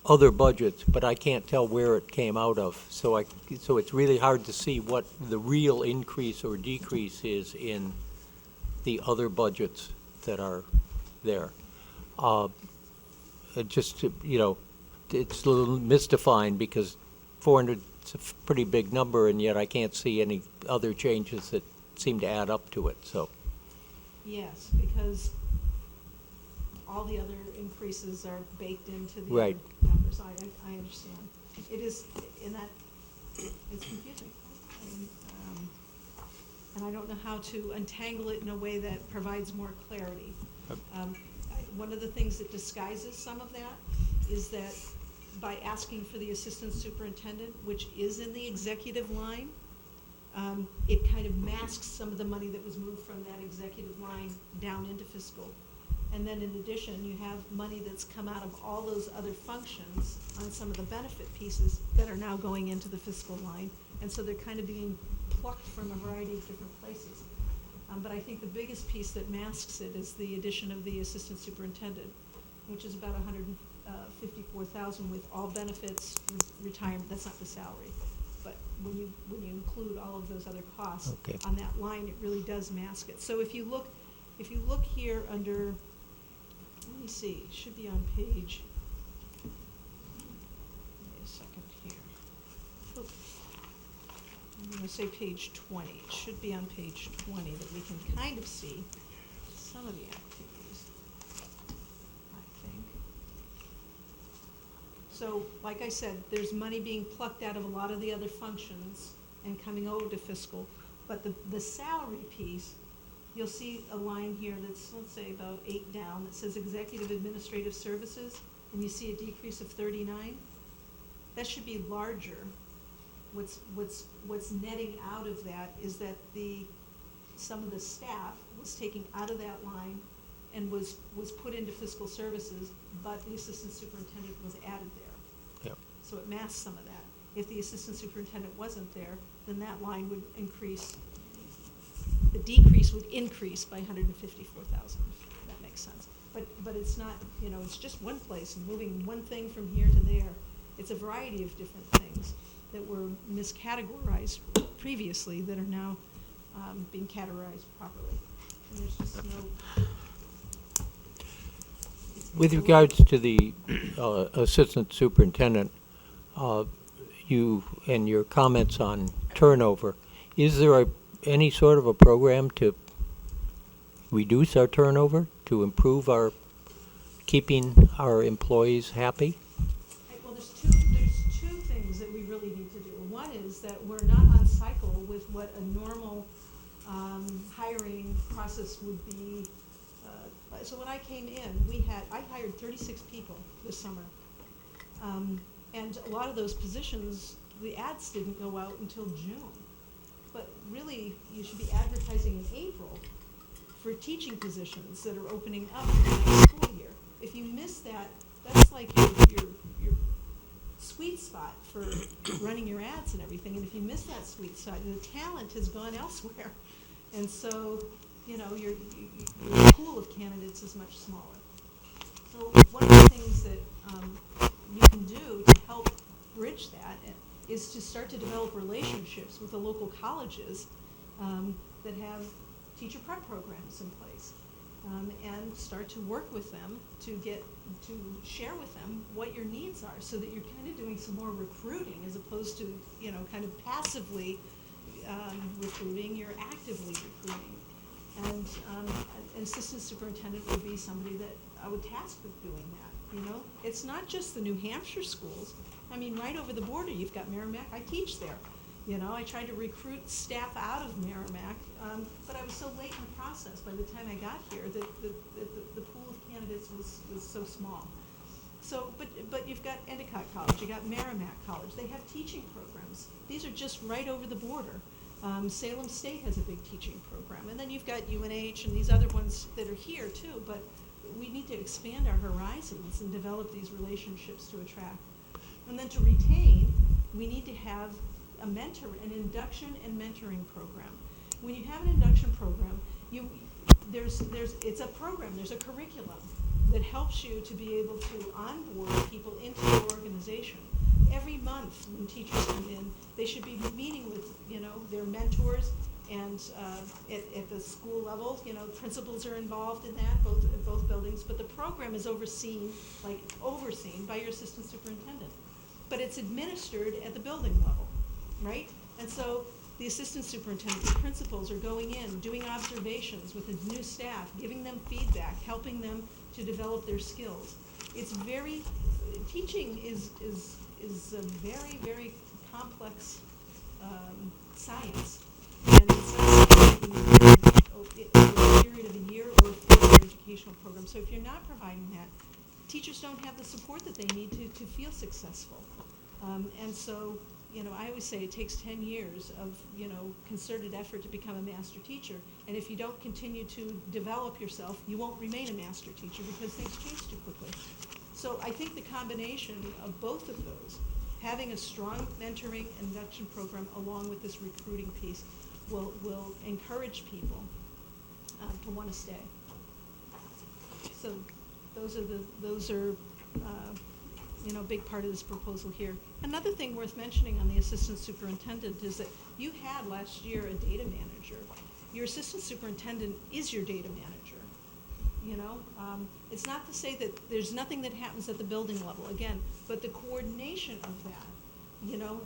other budgets, but I can't tell where it came out of. So it's really hard to see what the real increase or decrease is in the other budgets that are there. It's a little mystifying because 400 is a pretty big number, and yet I can't see any other changes that seem to add up to it, so. Yes, because all the other increases are baked into the Right. other numbers. I understand. It is, in that, it's confusing. And I don't know how to untangle it in a way that provides more clarity. One of the things that disguises some of that is that by asking for the assistant superintendent, which is in the executive line, it kind of masks some of the money that was moved from that executive line down into fiscal. And then in addition, you have money that's come out of all those other functions on some of the benefit pieces that are now going into the fiscal line. And so they're kind of being plucked from a variety of different places. But I think the biggest piece that masks it is the addition of the assistant superintendent, which is about $154,000 with all benefits, retirement. That's not the salary. But when you include all of those other costs Okay. on that line, it really does mask it. So if you look here under, let me see, it should be on page. Wait a second here. Oh, I'm going to say page 20. It should be on page 20 that we can kind of see some of the activities, I think. So, like I said, there's money being plucked out of a lot of the other functions and coming over to fiscal. But the salary piece, you'll see a line here that's, let's say, about 8 down that says Executive Administrative Services, and you see a decrease of 39. That should be larger. What's netting out of that is that some of the staff was taken out of that line and was put into fiscal services, but the assistant superintendent was added there. Yep. So it masks some of that. If the assistant superintendent wasn't there, then that line would increase, the decrease would increase by $154,000, if that makes sense. But it's not, it's just one place, and moving one thing from here to there. It's a variety of different things that were miscategorized previously that are now being categorized properly. And there's just no. With regards to the assistant superintendent, you and your comments on turnover, is there any sort of a program to reduce our turnover, to improve keeping our employees happy? Well, there's two things that we really need to do. One is that we're not on cycle with what a normal hiring process would be. So when I came in, I hired 36 people this summer. And a lot of those positions, the ads didn't go out until June. But really, you should be advertising in April for teaching positions that are opening up in the next school year. If you miss that, that's like your sweet spot for running your ads and everything. And if you miss that sweet spot, the talent has gone elsewhere. And so, your pool of candidates is much smaller. So one of the things that you can do to help bridge that is to start to develop relationships with the local colleges that have teacher prep programs in place, and start to work with them to share with them what your needs are, so that you're kind of doing some more recruiting as opposed to kind of passively recruiting. You're actively recruiting, and an assistant superintendent would be somebody that I would task with doing that. It's not just the New Hampshire schools. I mean, right over the border, you've got Merrimack. I teach there. You know, I tried to recruit staff out of Merrimack, but I was so late in the process. By the time I got here, the pool of candidates was so small. So, but you've got Endicott College, you got Merrimack College, they have teaching programs. These are just right over the border. Salem State has a big teaching program, and then you've got UNH and these other ones that are here too, but we need to expand our horizons and develop these relationships to attract. And then to retain, we need to have an induction and mentoring program. When you have an induction program, it's a program, there's a curriculum that helps you to be able to onboard people into your organization. Every month when teachers come in, they should be meeting with, their mentors, and at the school level, principals are involved in that, both buildings, but the program is overseen by your assistant superintendent. But it's administered at the building level, right? And so the assistant superintendent, the principals are going in, doing observations with the new staff, giving them feedback, helping them to develop their skills. Teaching is a very, very complex science. And it's not something you can do over a period of a year or a 4-year educational program. So if you're not providing that, teachers don't have the support that they need to feel successful. And so, I always say it takes 10 years of, concerted effort to become a master teacher. And if you don't continue to develop yourself, you won't remain a master teacher because things change too quickly. So I think the combination of both of those, having a strong mentoring induction program along with this recruiting piece, will encourage people to want to stay. So those are big part of this proposal here. Another thing worth mentioning on the assistant superintendent is that you had last year a data manager. Your assistant superintendent is your data manager. It's not to say that there's nothing that happens at the building level, again, but the coordination of that,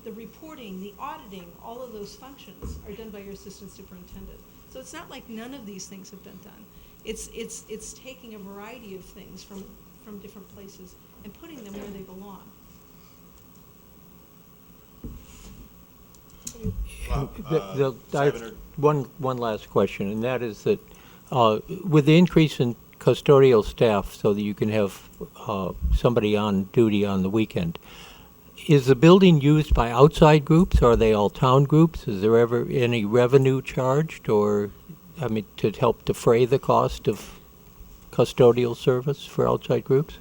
the reporting, the auditing, all of those functions are done by your assistant superintendent. So it's not like none of these things have been done. It's taking a variety of things from different places and putting them where they belong. One last question, and that is that with the increase in custodial staff so that you can have somebody on duty on the weekend, is the building used by outside groups? Are they all town groups? Is there ever any revenue charged to help defray the cost of custodial service for outside groups?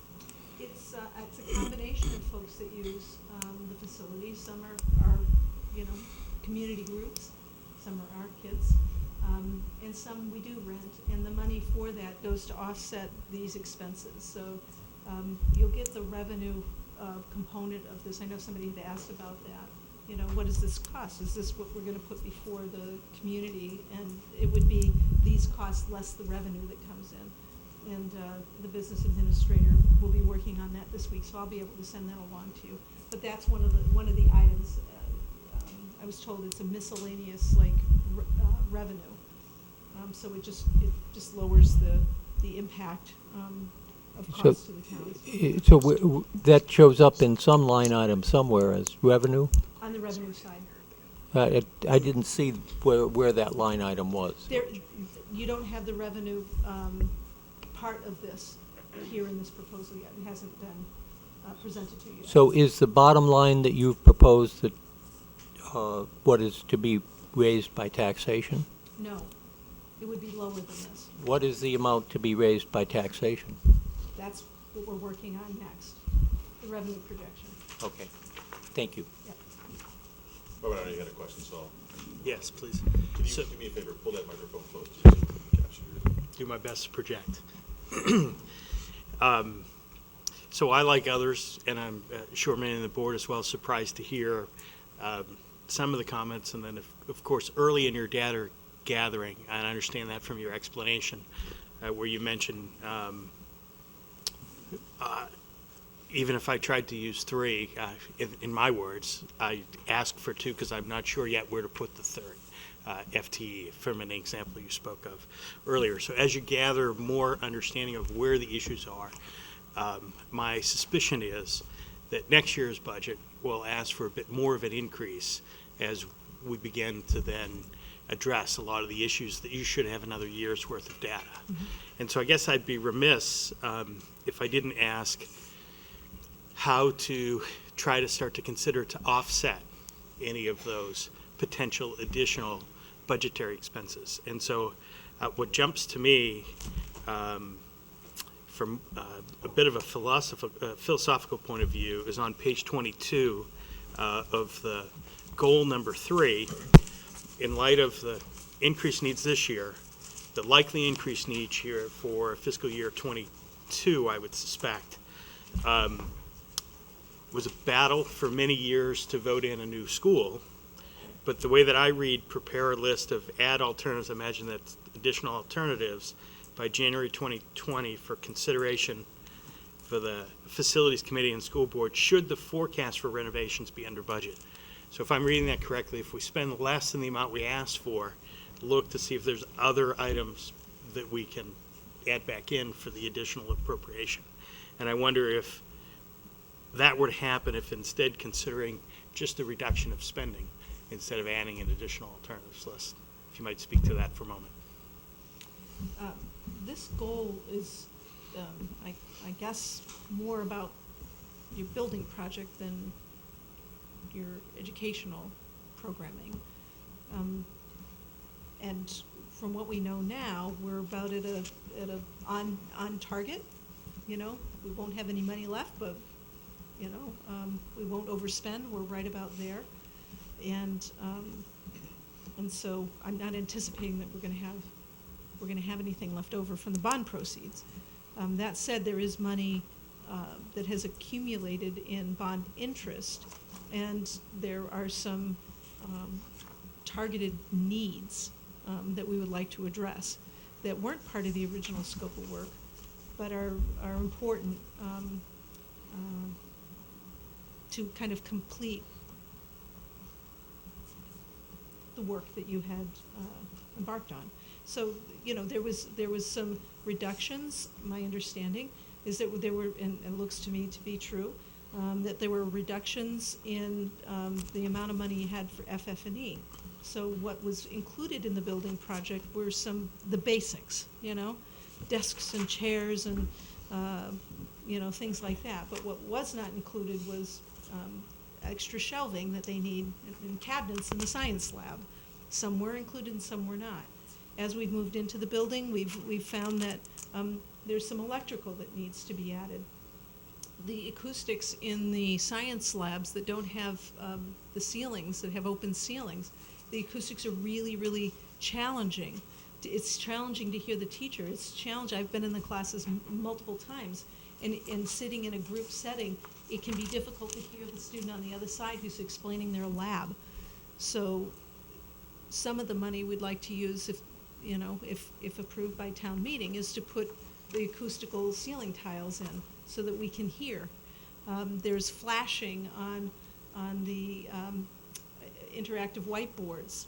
It's a combination of folks that use the facilities. Some are community groups. Some are our kids. And some we do rent. And the money for that goes to offset these expenses. So you'll get the revenue component of this. I know somebody had asked about that. What does this cost? Is this what we're going to put before the community? And it would be these costs less the revenue that comes in. And the business administrator will be working on that this week, so I'll be able to send that along to you. But that's one of the items. I was told it's a miscellaneous revenue, so it just lowers the impact of cost to the towns. So that shows up in some line item somewhere as revenue? On the revenue side. I didn't see where that line item was. You don't have the revenue part of this here in this proposal yet. It hasn't been presented to you yet. So is the bottom line that you've proposed that what is to be raised by taxation? No, it would be lower than this. What is the amount to be raised by taxation? That's what we're working on next, the revenue projection. Okay, thank you. Yep. Robert, I know you had a question, so Yes, please. can you So- do me a favor, pull that microphone close to you so we can capture your... Do my best to project. So I, like others, and I'm sure many on the board as well, surprised to hear some of the comments, and then, of course, early in your data gathering, and I understand that from your explanation, where you mentioned even if I tried to use 3, in my words, I asked for 2 because I'm not sure yet where to put the third. FTE, from an example you spoke of earlier. So as you gather more understanding of where the issues are, my suspicion is that next year's budget will ask for a bit more of an increase as we begin to then address a lot of the issues that you should have another year's worth of data. And so I guess I'd be remiss if I didn't ask how to try to start to consider to offset any of those potential additional budgetary expenses. And so what jumps to me from a bit of a philosophical point of view is on page 22 of the goal number 3. In light of the increased needs this year, the likely increased needs here for fiscal year 22, I would suspect, was a battle for many years to vote in a new school. But the way that I read prepare a list of add alternatives, I imagine that's additional alternatives by January 2020 for consideration for the Facilities Committee and School Board should the forecast for renovations be under budget. So if I'm reading that correctly, if we spend less than the amount we asked for, look to see if there's other items that we can add back in for the additional appropriation. And I wonder if that were to happen, if instead considering just the reduction of spending instead of adding an additional alternatives list. If you might speak to that for a moment. This goal is, I guess, more about your building project than your educational programming. And from what we know now, we're about at a on target. You know, we won't have any money left, but you know, we won't overspend. We're right about there, and so I'm not anticipating that we're going to have anything left over from the bond proceeds. That said, there is money that has accumulated in bond interest, and there are some targeted needs that we would like to address that weren't part of the original scope of work, but are important to kind of complete the work that you had embarked on. So, you know, there was some reductions. My understanding is that there were, and it looks to me to be true, that there were reductions in the amount of money you had for FF&E. So what was included in the building project were the basics, you know, desks and chairs and, you know, things like that. But what was not included was extra shelving that they need and cabinets in the science lab. Some were included and some were not. As we've moved into the building, we've found that there's some electrical that needs to be added. The acoustics in the science labs that don't have the ceilings, that have open ceilings, the acoustics are really, really challenging. It's challenging to hear the teacher. It's challenging. I've been in the classes multiple times, and sitting in a group setting, it can be difficult to hear the student on the other side who's explaining their lab. So some of the money we'd like to use, if approved by town meeting, is to put the acoustical ceiling tiles in so that we can hear. There's flashing on the interactive whiteboards,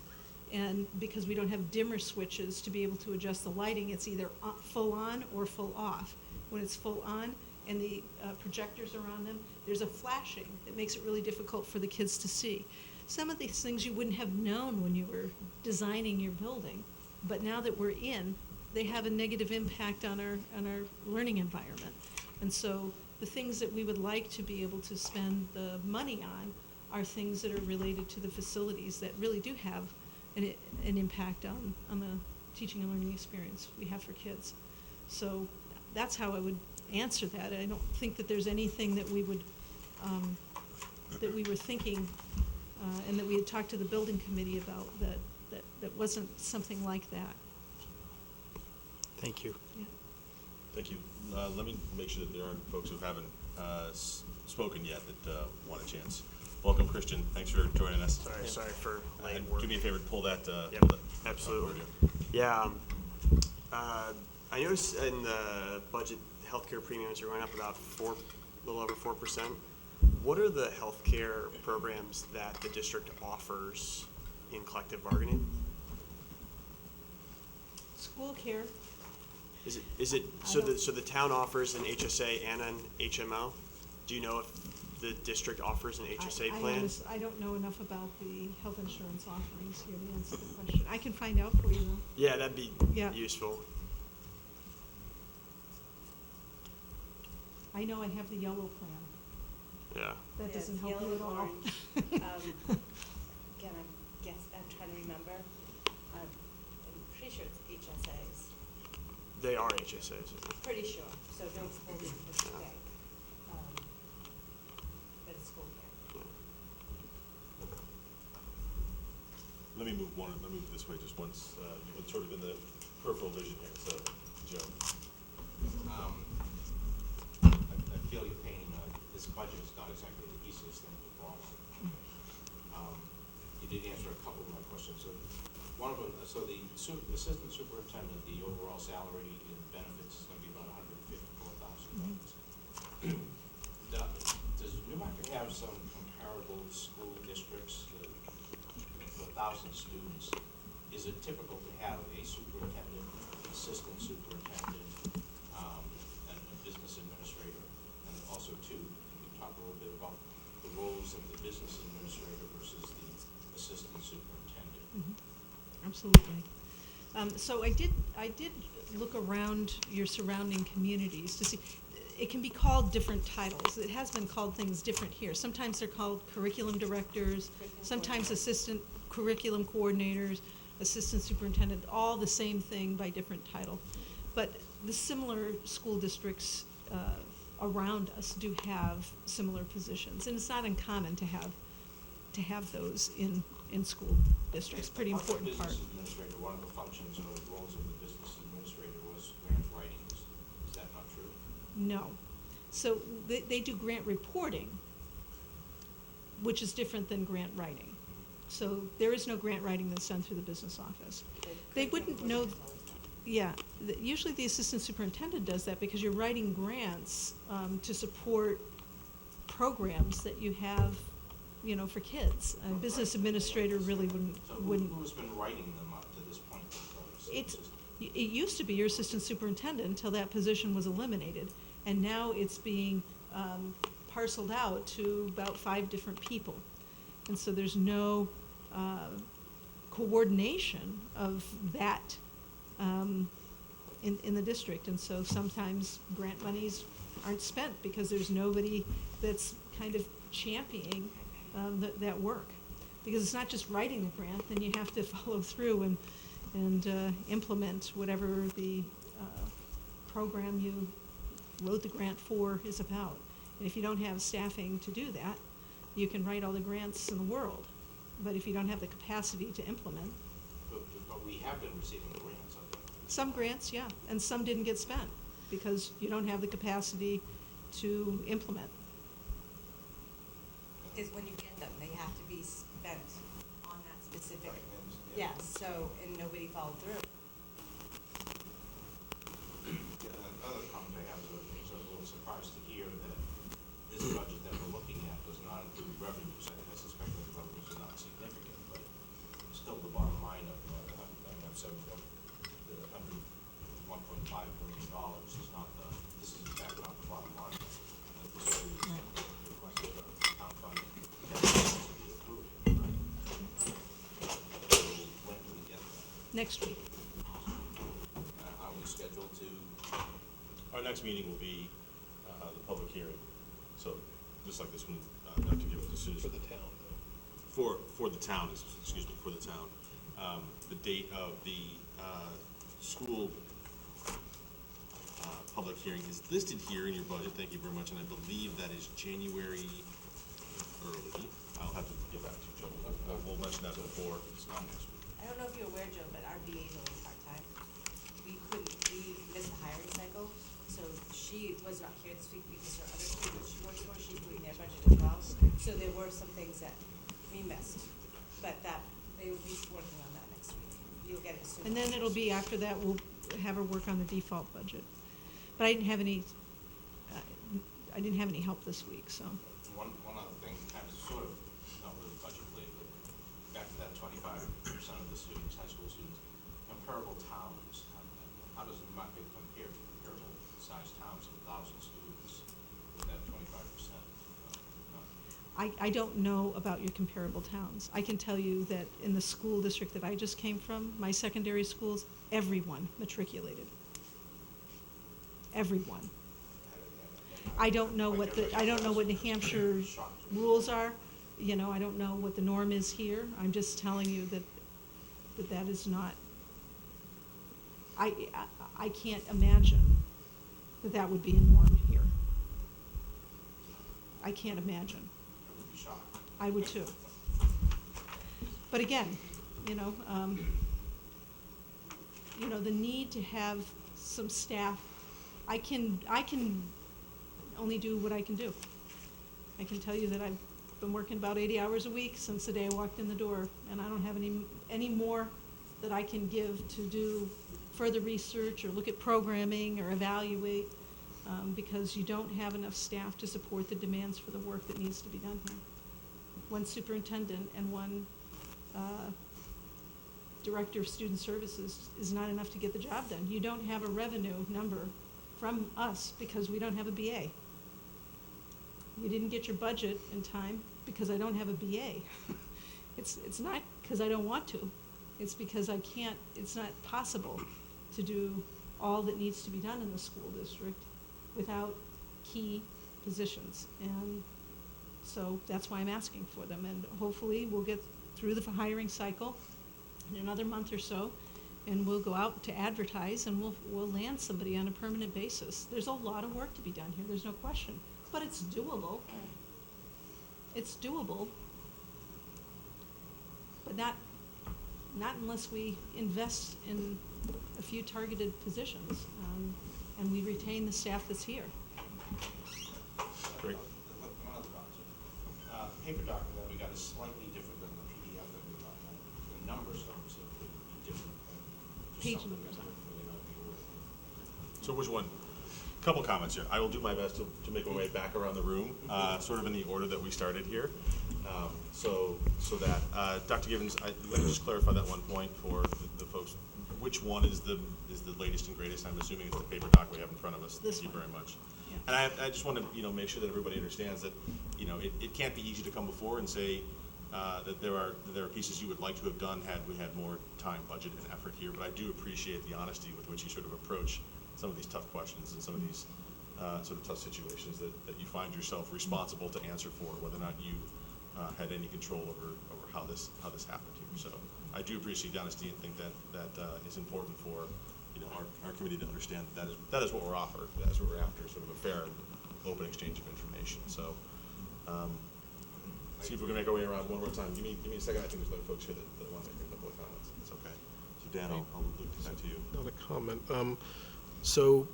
and because we don't have dimmer switches to be able to adjust the lighting, it's either full on or full off. When it's full on and the projectors are on them, there's a flashing that makes it really difficult for the kids to see. Some of these things you wouldn't have known when you were designing your building, but now that we're in, they have a negative impact on our learning environment. And so the things that we would like to be able to spend the money on are things that are related to the facilities that really do have an impact on the teaching and learning experience we have for kids. So that's how I would answer that. I don't think that there's anything that we would, that we were thinking and that we had talked to the building committee about that wasn't something like that. Thank you. Yeah. Thank you. Let me make sure that there aren't folks who haven't spoken yet that want a chance. Welcome, Christian. Thanks for joining us. Sorry for late And work. do me a favor, pull that. Yep, pull that absolutely. podium. Yeah, I noticed in the budget, healthcare premiums are going up about a little over 4%. What are the healthcare programs that the district offers in collective bargaining? School care. Is it so the town offers an HSA and an HMO? Do you know if the district offers an HSA I plan? I don't know enough about the health insurance offerings here to answer the question. I can find out for you though. Yeah, that'd be Yeah. useful. I know I have the yellow plan. Yeah. That Yeah, doesn't it's help you yellow at and all. orange. Again, I'm trying to remember. I'm pretty sure it's HSAs. They are HSAs. Pretty sure, so don't hold me to this day. But it's school care. Let me move this way just once, you've been sort of in the peripheral vision here, so, Joe. I feel your pain. This budget is not exactly the easiest thing to follow. You did answer a couple of my questions. So one of them, so the assistant superintendent, the overall salary and benefits is going to be about $154,000. Does Newmarket have some comparable school districts that, for 1,000 students? Is it typical to have a superintendent, assistant superintendent, and a business administrator? And also, too, can you talk a little bit about the roles of the business administrator versus the assistant superintendent? Absolutely. So I did look around your surrounding communities to see, it can be called different titles. It has been called things different here. Sometimes they're called curriculum directors, sometimes assistant curriculum coordinators, assistant superintendent, all the same thing by different title. But the similar school districts around us do have similar positions, and it's not uncommon to have those in school districts. Pretty important part. Business administrator, one of the functions or roles of the business administrator was grant writing. Is that not true? No. So they do grant reporting, which is different than grant writing. So there is no grant writing that's done through the business office. They wouldn't know, yeah, usually the assistant superintendent does that because you're writing grants to support programs that you have, you know, for kids. A business administrator really wouldn't. So who's been writing them up to this point? It used to be your assistant superintendent until that position was eliminated, and now it's being parceled out to about 5 different people. And so there's no coordination of that in the district. And so sometimes grant monies aren't spent because there's nobody that's kind of championing that work. Because it's not just writing the grant, then you have to follow through and implement whatever the program you wrote the grant for is about. And if you don't have staffing to do that, you can write all the grants in the world. But if you don't have the capacity to implement. But we have been receiving grants. Some grants, yeah, and some didn't get spent because you don't have the capacity to implement. Is when you get them, they have to be spent on that specific, Right, yes, so, and nobody followed through. Yeah, another comment I have is I was a little surprised to hear that this budget that we're looking at does not include revenues. I suspect that the revenues are not significant, but still the bottom line of, $1.5 million is not this is in fact not the bottom line. This is requested town funding to be approved, right? So when do we get that? Next week. Are we scheduled to? Our next meeting will be the public hearing, so just like this one, not to give it as soon as. For the town, though. For the town, excuse me, for the town. The date of the school public hearing is listed here in your budget, thank you very much, and I believe that is January early. I'll have to get back to you, Joe. We'll mention that before. It's not next week. I don't know if you're aware, Joe, but our BA is only part-time. We missed the hiring cycle, so she was not here this week because her other students she works for, she's doing their budget as well. So there were some things that we missed, but they will be working on that next week. You'll get it soon. And then it'll be after that, we'll have her work on the default budget. But I didn't have any help this week, so. One other thing, kind of sort of, not really budget related, but back to that 25% of the students, high school students, comparable towns, how does Newmarket compare to comparable sized towns of 1,000 students with that 25%? I don't know about your comparable towns. I can tell you that in the school district that I just came from, my secondary schools, everyone matriculated. Everyone. I don't know what New Hampshire's rules are. You know, I don't know what the norm is here. I'm just telling you that is not, I can't imagine that would be a norm here. I can't imagine. I would too. But again, you know, the need to have some staff, I can only do what I can do. I can tell you that I've been working about 80 hours a week since the day I walked in the door, and I don't have any more that I can give to do further research or look at programming or evaluate, because you don't have enough staff to support the demands for the work that needs to be done here. One superintendent and one director of student services is not enough to get the job done. You don't have a revenue number from us because we don't have a BA. You didn't get your budget in time because I don't have a BA. It's not because I don't want to. It's because I can't, it's not possible to do all that needs to be done in the school district without key positions. And so that's why I'm asking for them. And hopefully we'll get through the hiring cycle in another month or so, and we'll go out to advertise and we'll land somebody on a permanent basis. There's a lot of work to be done here, there's no question. But it's doable. It's doable. But not unless we invest in a few targeted positions, and we retain the staff that's here. Great. One other comment. Paper document that we got is slightly different than the PDF that we got. The numbers don't seem to be different. Just Page something numbers that aren't. we know we were- So which one? Couple comments here. I will do my best to make my way back around the room, sort of in the order that we started here. So that, Dr. Givens, let me just clarify that one point for the folks. Which one is the latest and greatest? I'm assuming it's the paper doc we have in front of us. This Thank you one. very much. Yeah. And I just want to, make sure that everybody understands that, it can't be easy to come before and say that there are pieces you would like to have done had we had more time, budget, and effort here. But I do appreciate the honesty with which you sort of approach some of these tough questions and some of these sort of tough situations that you find yourself responsible to answer for, whether or not you had any control over how this happened here. So I do appreciate the honesty and think that is important for our committee to understand that is what we're offered. That is what we're after, sort of a fair and open exchange of information. So see if we can make our way around one more time. Give me a second. I think there's other folks here that want to make a couple of comments. It's okay. So Dan, I'll look back to you. Not a comment. So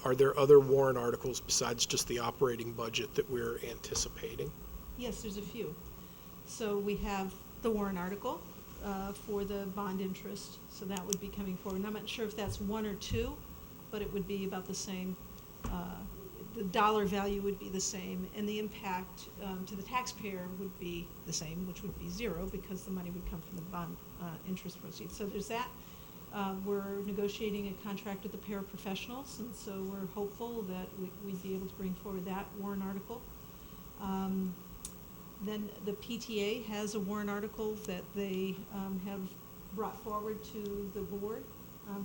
are there other warrant articles besides just the operating budget that we're anticipating? Yes, there's a few. So we have the warrant article for the bond interest, so that would be coming forward. And I'm not sure if that's one or two, but it would be about the same. The dollar value would be the same, and the impact to the taxpayer would be the same, which would be zero because the money would come from the bond interest proceeds. So there's that. We're negotiating a contract with the paraprofessionals, and so we're hopeful that we'd be able to bring forward that warrant article. Then the PTA has a warrant article that they have brought forward to the board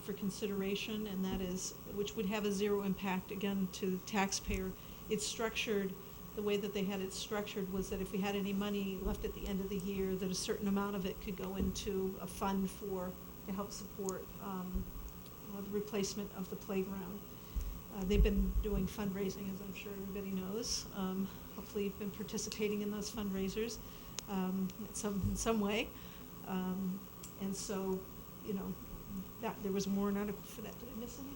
for consideration, and that is, which would have a zero impact, again, to the taxpayer. It's structured, the way that they had it structured was that if we had any money left at the end of the year, that a certain amount of it could go into a fund to help support the replacement of the playground. They've been doing fundraising, as I'm sure everybody knows. Hopefully you've been participating in those fundraisers in some way. And so, that there was a warrant article for that. Did I miss any?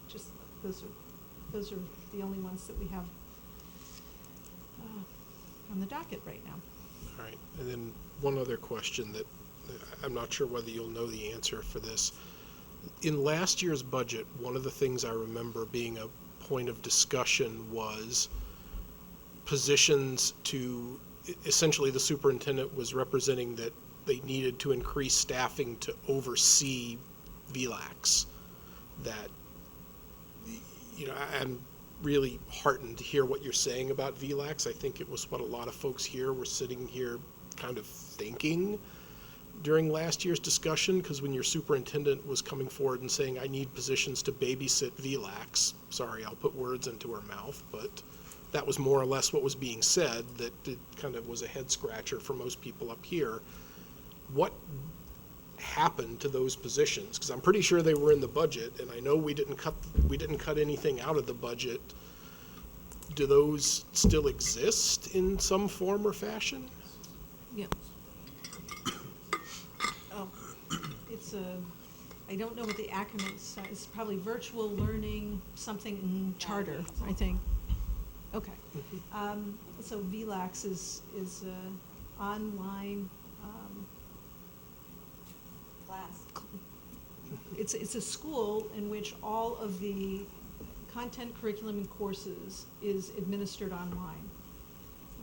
Just those are the only ones that we have on the docket right now. All right, and then one other question that I'm not sure whether you'll know the answer for this. In last year's budget, one of the things I remember being a point of discussion was positions to, essentially the superintendent was representing that they needed to increase staffing to oversee VLACs. That, really heartened to hear what you're saying about VLAX. I think it was what a lot of folks here were sitting here kind of thinking during last year's discussion, because when your superintendent was coming forward and saying, I need positions to babysit VLAX, sorry, I'll put words into her mouth, but that was more or less what was being said, that it kind of was a head scratcher for most people up here. What happened to those positions? Because I'm pretty sure they were in the budget, and I know we didn't cut anything out of the budget. Do those still exist in some form or fashion? Yeah. Oh, it's I don't know what the acronym says, it's probably virtual learning, something charter, I think. Okay. So VLAX is online, Class. it's a school in which all of the content, curriculum, and courses is administered online.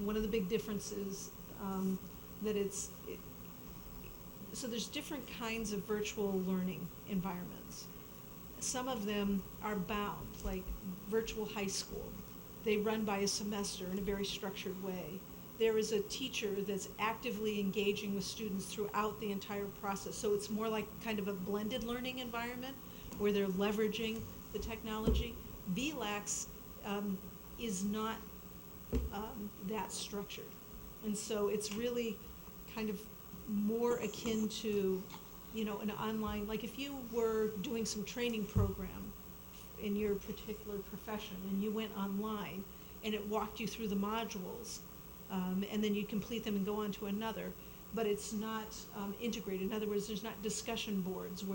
One of the big differences that so there's different kinds of virtual learning environments. Some of them are bound, like virtual high school. They run by a semester in a very structured way. There is a teacher that's actively engaging with students throughout the entire process. So it's more like kind of a blended learning environment where they're leveraging the technology. VLAX is not that structured. And so it's really kind of more akin to, an online, like if you were doing some training program in your particular profession and you went online and it walked you through the modules, and then you complete them and go on to another, but it's not integrated. In other words, there's not discussion boards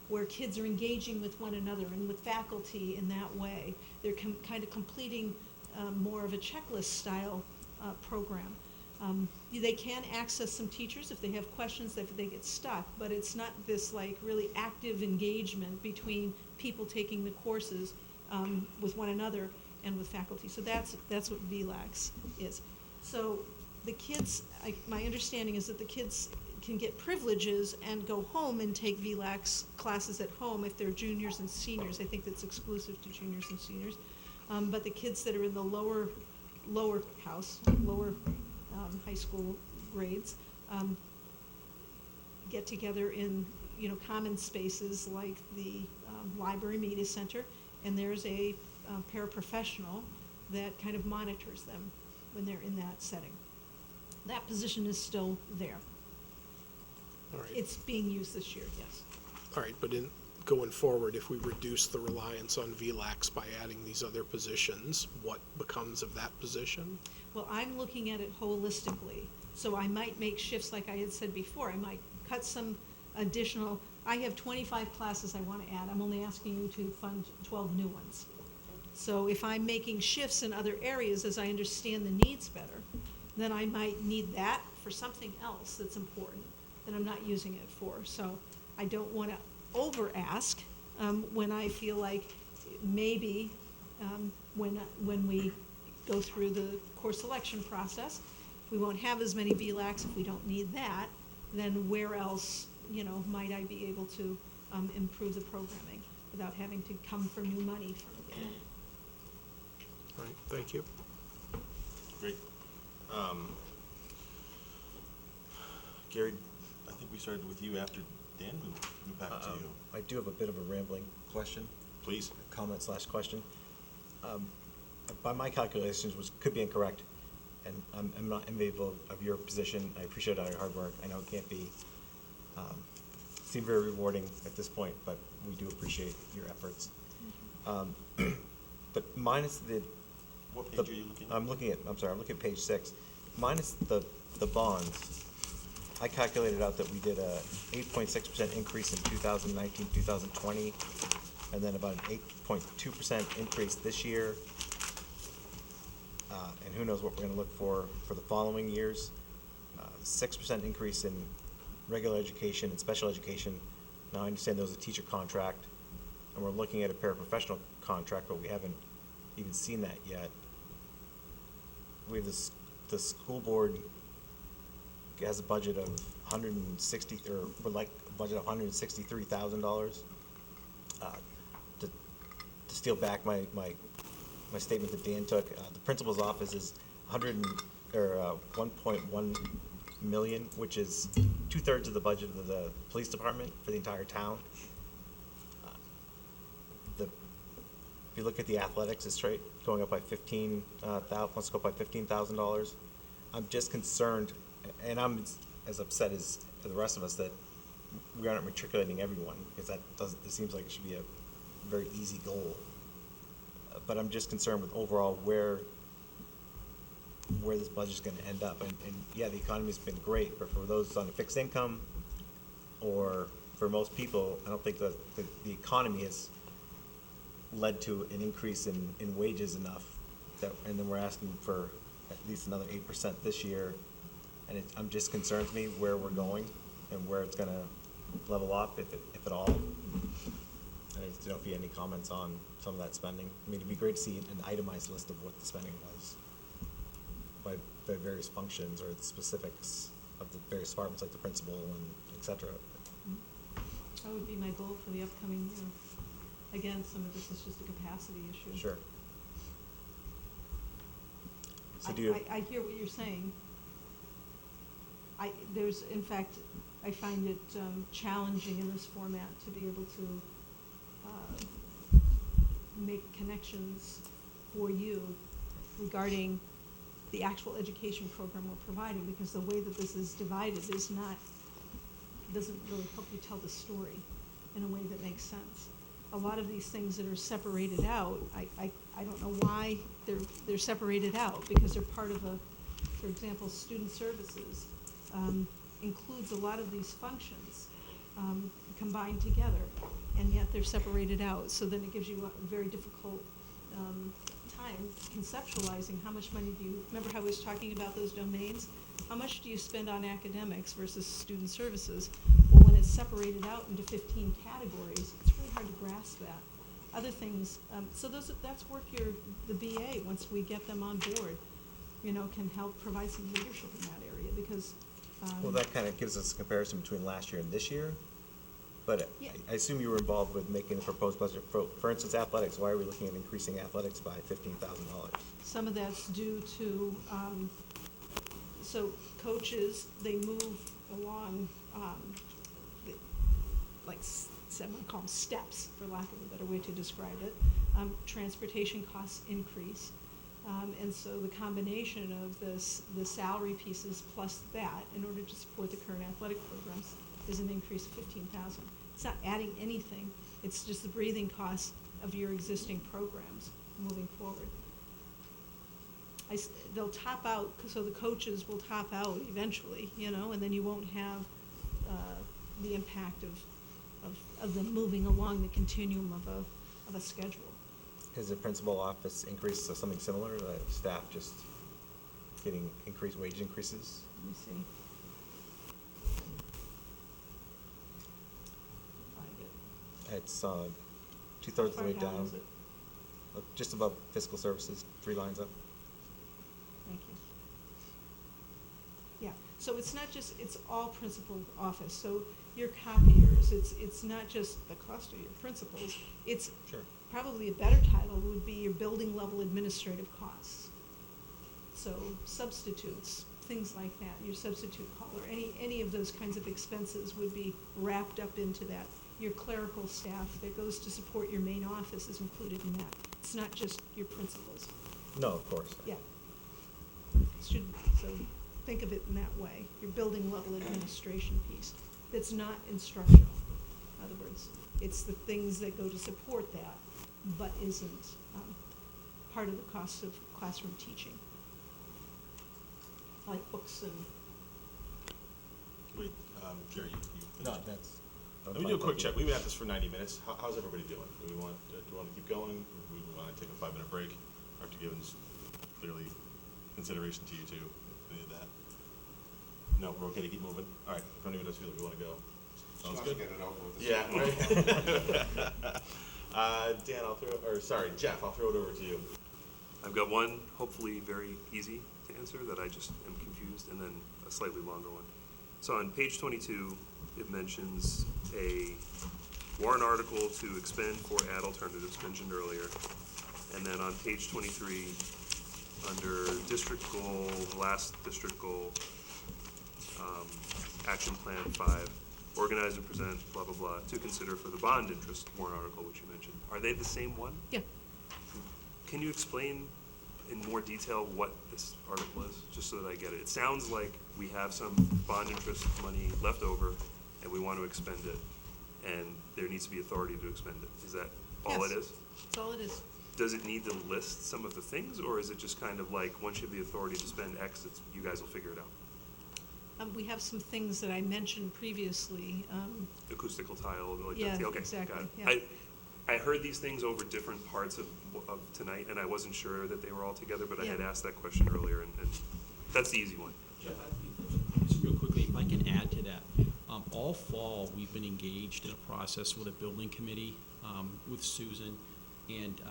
where kids are engaging with one another and with faculty in that way. They're kind of completing more of a checklist style program. They can access some teachers if they have questions, if they get stuck, but it's not this like really active engagement between people taking the courses with one another and with faculty. So that's what VLAX is. So the kids, my understanding is that the kids can get privileges and go home and take VLAX classes at home if they're juniors and seniors. I think that's exclusive to juniors and seniors. But the kids that are in the lower high school grades get together in common spaces like the library media center, and there's a paraprofessional that kind of monitors them when they're in that setting. That position is still there. All right. It's being used this year, yes. All right, but going forward, if we reduce the reliance on VLAX by adding these other positions, what becomes of that position? Well, I'm looking at it holistically, so I might make shifts like I had said before. I might cut some additional, I have 25 classes I want to add. I'm only asking you to fund 12 new ones. So if I'm making shifts in other areas as I understand the needs better, then I might need that for something else that's important that I'm not using it for. So I don't want to over-ask when I feel like maybe when we go through the course selection process, we won't have as many VLAX. If we don't need that, then where else, might I be able to improve the programming without having to come for new money from again? All right, thank you. Great. Gary, I think we started with you after Dan moved back to you. I do have a bit of a rambling question, Please. comment/question. By my calculations, which could be incorrect, and I'm not enviable of your position. I appreciate all your hard work. I know it can't be, seem very rewarding at this point, but we do appreciate your efforts. But minus What page are you looking at? I'm looking at page 6. Minus the bonds, I calculated out that we did a 8.6% increase in 2019, 2020, and then about an 8.2% increase this year. And who knows what we're gonna look for the following years. 6% increase in regular education and special education. Now, I understand there was a teacher contract, and we're looking at a paraprofessional contract, but we haven't even seen that yet. We have the school board has a budget of $163,000. To steal back my my statement that Dan took, the principal's office is 1.1 million, which is 2/3 of the budget of the police department for the entire town. If you look at the athletics, it's straight going up by let's go up by $15,000. I'm just concerned, and I'm as upset as the rest of us that we aren't matriculating everyone, because it seems like it should be a very easy goal. But I'm just concerned with overall where this budget's gonna end up. And yeah, the economy's been great, but for those on a fixed income, or for most people, I don't think the economy has led to an increase in wages enough and then we're asking for at least another 8% this year. And I'm just concerned to me where we're going and where it's gonna level off, if at all. And I just don't know if you have any comments on some of that spending. I mean, it'd be great to see an itemized list of what the spending was by various functions or the specifics of the various departments, like the principal and et cetera. That would be my goal for the upcoming year. Again, some of this is just a capacity issue. Sure. So do you? I hear what you're saying. In fact, I find it challenging in this format to be able to make connections for you regarding the actual education program we're providing, because the way that this is divided doesn't really help you tell the story in a way that makes sense. A lot of these things that are separated out, I don't know why they're separated out, because they're part of for example, student services includes a lot of these functions combined together, and yet they're separated out. So then it gives you a very difficult time conceptualizing how much money remember how I was talking about those domains? How much do you spend on academics versus student services? Well, when it's separated out into 15 categories, it's really hard to grasp that. Other things, so that's work the BA, once we get them on board, can help provide some leadership in that area, because. Well, that kind of gives us a comparison between last year and this year. But Yeah. I assume you were involved with making the proposed budget. For instance, athletics. Why are we looking at increasing athletics by $15,000? Some of that's due to, so coaches, they move along, like someone call them steps, for lack of a better way to describe it. Transportation costs increase. And so the combination of the salary pieces plus that, in order to support the current athletic programs, is an increase of $15,000. It's not adding anything, it's just the breathing costs of your existing programs moving forward. They'll top out, so the coaches will top out eventually, and then you won't have the impact of them moving along the continuum of a schedule. Is the principal office increase something similar, staff just getting increased wage increases? Let me see. Find it. It's 2/3 of the way How far down, is it? just above fiscal services, 3 lines up. Thank you. Yeah, so it's not just, it's all principal office, so your copiers, it's not just the cost of your principals, it's Sure. probably a better title would be your building level administrative costs. So substitutes, things like that, your substitute caller, any of those kinds of expenses would be wrapped up into that. Your clerical staff that goes to support your main office is included in that. It's not just your principals. No, of course. Yeah. So think of it in that way, your building level administration piece. That's not instructional. In other words, it's the things that go to support that, but isn't part of the cost of classroom teaching. Like books and, Wait, Jerry, you No, finished? that's. Let me do a quick check. We've been at this for 90 minutes. How's everybody doing? Do we want to keep going? Do we want to take a 5-minute break? After giving clearly consideration to you two, any of that? No, we're okay to keep moving? All right, if anyone does feel like we want to go. Sounds good? Get it over with. Yeah, right. Dan, Jeff, I'll throw it over to you. I've got one, hopefully very easy to answer, that I just am confused, and then a slightly longer one. So on page 22, it mentions a warrant article to expend for ad alternatives mentioned earlier. And then on page 23, under district goal, the last district goal, action plan 5, organize and present, blah, blah, blah, to consider for the bond interest warrant article, which you mentioned. Are they the same one? Yeah. Can you explain in more detail what this article is, just so that I get it? It sounds like we have some bond interest money left over, and we want to expend it, and there needs to be authority to expend it. Is that all it Yes. is? That's all it is. Does it need to list some of the things, or is it just kind of like, once you have the authority to spend X, you guys will figure it out? We have some things that I mentioned previously. Acoustical tile, like Yeah, that? Okay, exactly, got it. yeah. I heard these things over different parts of tonight, and I wasn't sure that they were all together, but I had Yeah. asked that question earlier, and that's the easy one. Jeff, just real quickly, if I can add to that, all fall, we've been engaged in a process with a building committee, with Susan, and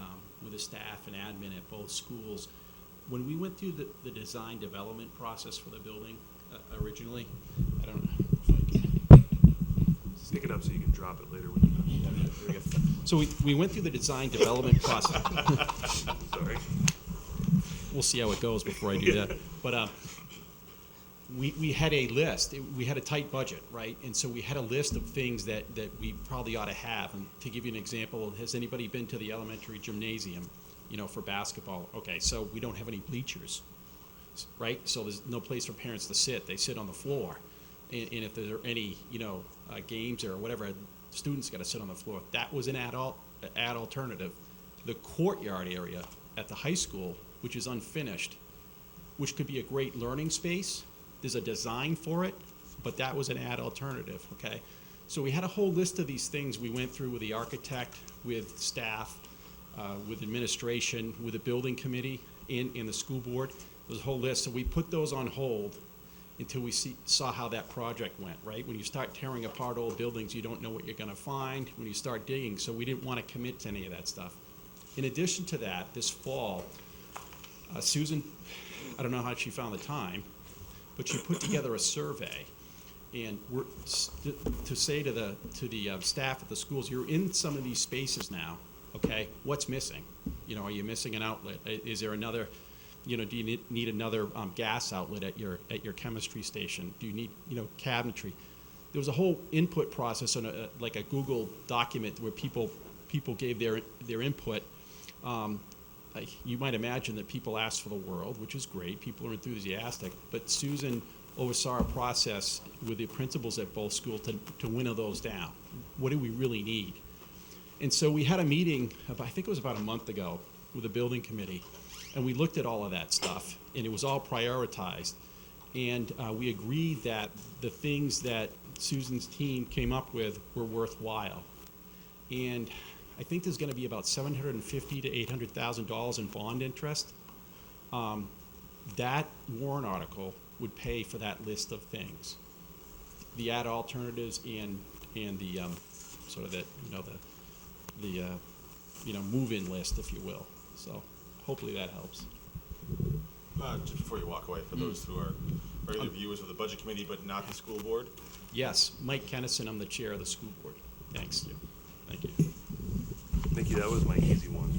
with the staff and admin at both schools. When we went through the design development process for the building originally, I don't know if I can. Pick it up so you can drop it later when you're done. There we go. So we went through the design development process. Sorry. We'll see how it goes before I do that. But we had a list. We had a tight budget, right? And so we had a list of things that we probably ought to have. And to give you an example, has anybody been to the elementary gymnasium, for basketball? Okay, so we don't have any bleachers, right? So there's no place for parents to sit. They sit on the floor. And if there are any, games or whatever, students got to sit on the floor. That was an ad alternative. The courtyard area at the high school, which is unfinished, which could be a great learning space. There's a design for it, but that was an ad alternative, okay? So we had a whole list of these things we went through with the architect, with staff, with administration, with the building committee, and the school board. There's a whole list. So we put those on hold until we saw how that project went, right? When you start tearing apart old buildings, you don't know what you're gonna find when you start digging, so we didn't want to commit to any of that stuff. In addition to that, this fall, Susan, I don't know how she found the time, but she put together a survey, and to say to the staff at the schools, you're in some of these spaces now, okay? What's missing? Are you missing an outlet? Is there another? Do you need another gas outlet at your chemistry station? Do you need cabinetry? There was a whole input process on like a Google document where people gave their input. You might imagine that people ask for the world, which is great. People are enthusiastic. But Susan oversaw a process with the principals at both schools to winnow those down. What do we really need? And so we had a meeting, I think it was about a month ago, with the building committee. And we looked at all of that stuff, and it was all prioritized. And we agreed that the things that Susan's team came up with were worthwhile. And I think there's gonna be about $750,000 to $800,000 in bond interest. That warrant article would pay for that list of things. The ad alternatives and the sort of the move-in list, if you will. So hopefully that helps. Just before you walk away, for those who are regular viewers of the budget committee but not the school board, Yes, Mike Kennison, I'm the chair of the school board. Thanks. Thank you. Thank you, that was my easy one.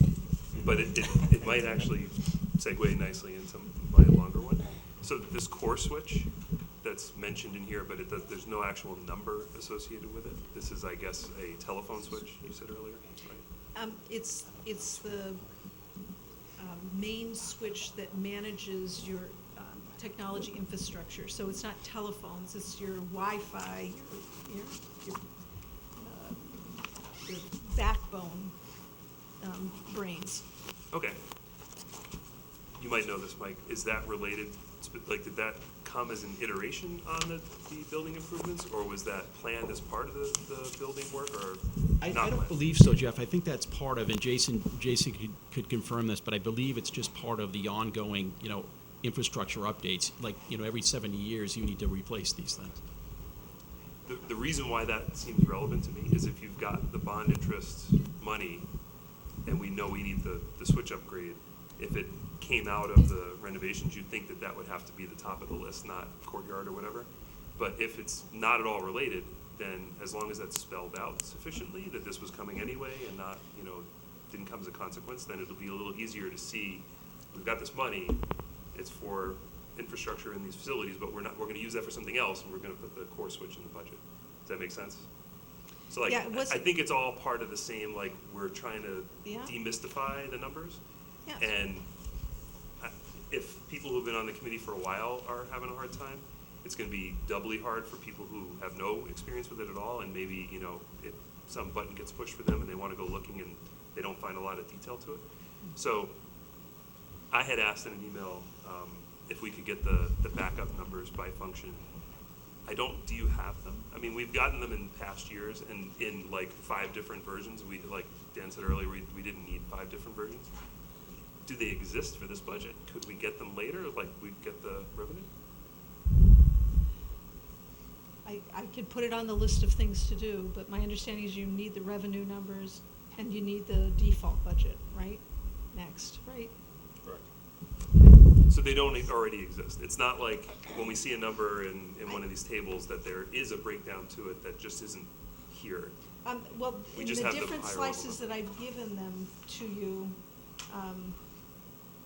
But it might actually segue nicely into my longer one. So this core switch that's mentioned in here, but there's no actual number associated with it. This is, I guess, a telephone switch, you said earlier, right? It's the main switch that manages your technology infrastructure. So it's not telephones, it's your Wi-Fi, your backbone brains. Okay. You might know this, Mike. Is that related, did that come as an iteration on the building improvements, or was that planned as part of the building work, or I not don't planned? believe so, Jeff. I think that's part of, and Jason could confirm this, but I believe it's just part of the ongoing, infrastructure updates. Like, every 70 years, you need to replace these things. The reason why that seems relevant to me is if you've got the bond interest money, and we know we need the switch upgrade, if it came out of the renovations, you'd think that would have to be the top of the list, not courtyard or whatever. But if it's not at all related, then as long as that's spelled out sufficiently that this was coming anyway and not, didn't come as a consequence, then it'll be a little easier to see, we've got this money, it's for infrastructure in these facilities, but we're gonna use that for something else, and we're gonna put the core switch in the budget. Does that make sense? So like, Yeah, it was- I think it's all part of the same, like, we're trying to Yeah. demystify the numbers. Yeah. And if people who've been on the committee for a while are having a hard time, it's gonna be doubly hard for people who have no experience with it at all, and maybe, you know, some button gets pushed for them and they wanna go looking and they don't find a lot of detail to it. So, I had asked in an email, if we could get the backup numbers by function. Do you have them? I mean, we've gotten them in past years and in like 5 different versions. Like Dan said earlier, we didn't need 5 different versions. Do they exist for this budget? Could we get them later, like we get the revenue? I could put it on the list of things to do, but my understanding is you need the revenue numbers and you need the default budget, right? Next, right? Correct. So they don't already exist. It's not like when we see a number in one of these tables that there is a breakdown to it that just isn't here. Well, We in just the have the different higher level slices number. that I've given them to you,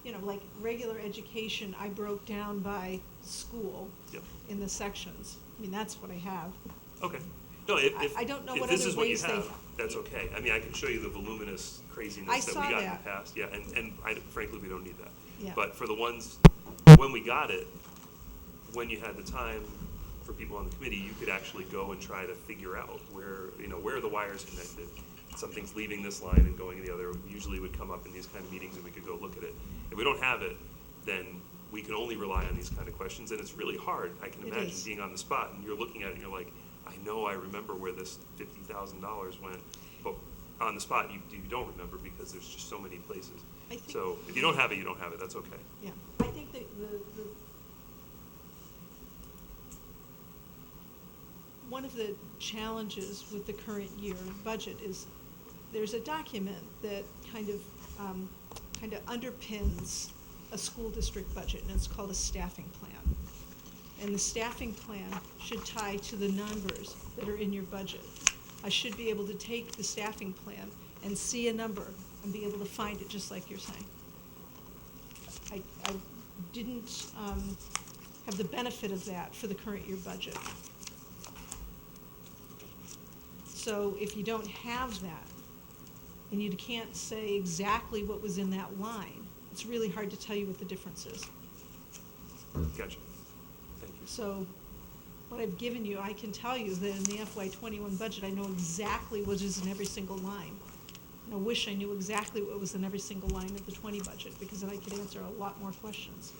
you know, like regular education, I broke down by school Yep. in the sections. I mean, that's what I have. Okay. No, if I don't know if what this other is what you ways they- have, that's okay. I mean, I can show you the voluminous I craziness that saw we got in that. the past. Yeah, and frankly, we don't need that. Yeah. But for the ones, when we got it, when you had the time for people on the committee, you could actually go and try to figure out where are the wires connected. Something's leaving this line and going the other. Usually would come up in these kind of meetings and we could go look at it. If we don't have it, then we can only rely on these kind of questions, and it's really hard. I can It imagine is. being on the spot and you're looking at it and you're like, I know I remember where this $50,000 went, but on the spot you don't remember because there's just so many places. I think- So if you don't have it, you don't have it. That's okay. Yeah, I think that one of the challenges with the current year budget is there's a document that kind of underpins a school district budget, and it's called a staffing plan. And the staffing plan should tie to the numbers that are in your budget. I should be able to take the staffing plan and see a number and be able to find it just like you're saying. I didn't have the benefit of that for the current year budget. So if you don't have that, and you can't say exactly what was in that line, it's really hard to tell you what the difference is. Gotcha. Thank you. So what I've given you, I can tell you that in the FY21 budget, I know exactly what is in every single line. And I wish I knew exactly what was in every single line of the 20 budget, because then I could answer a lot more questions.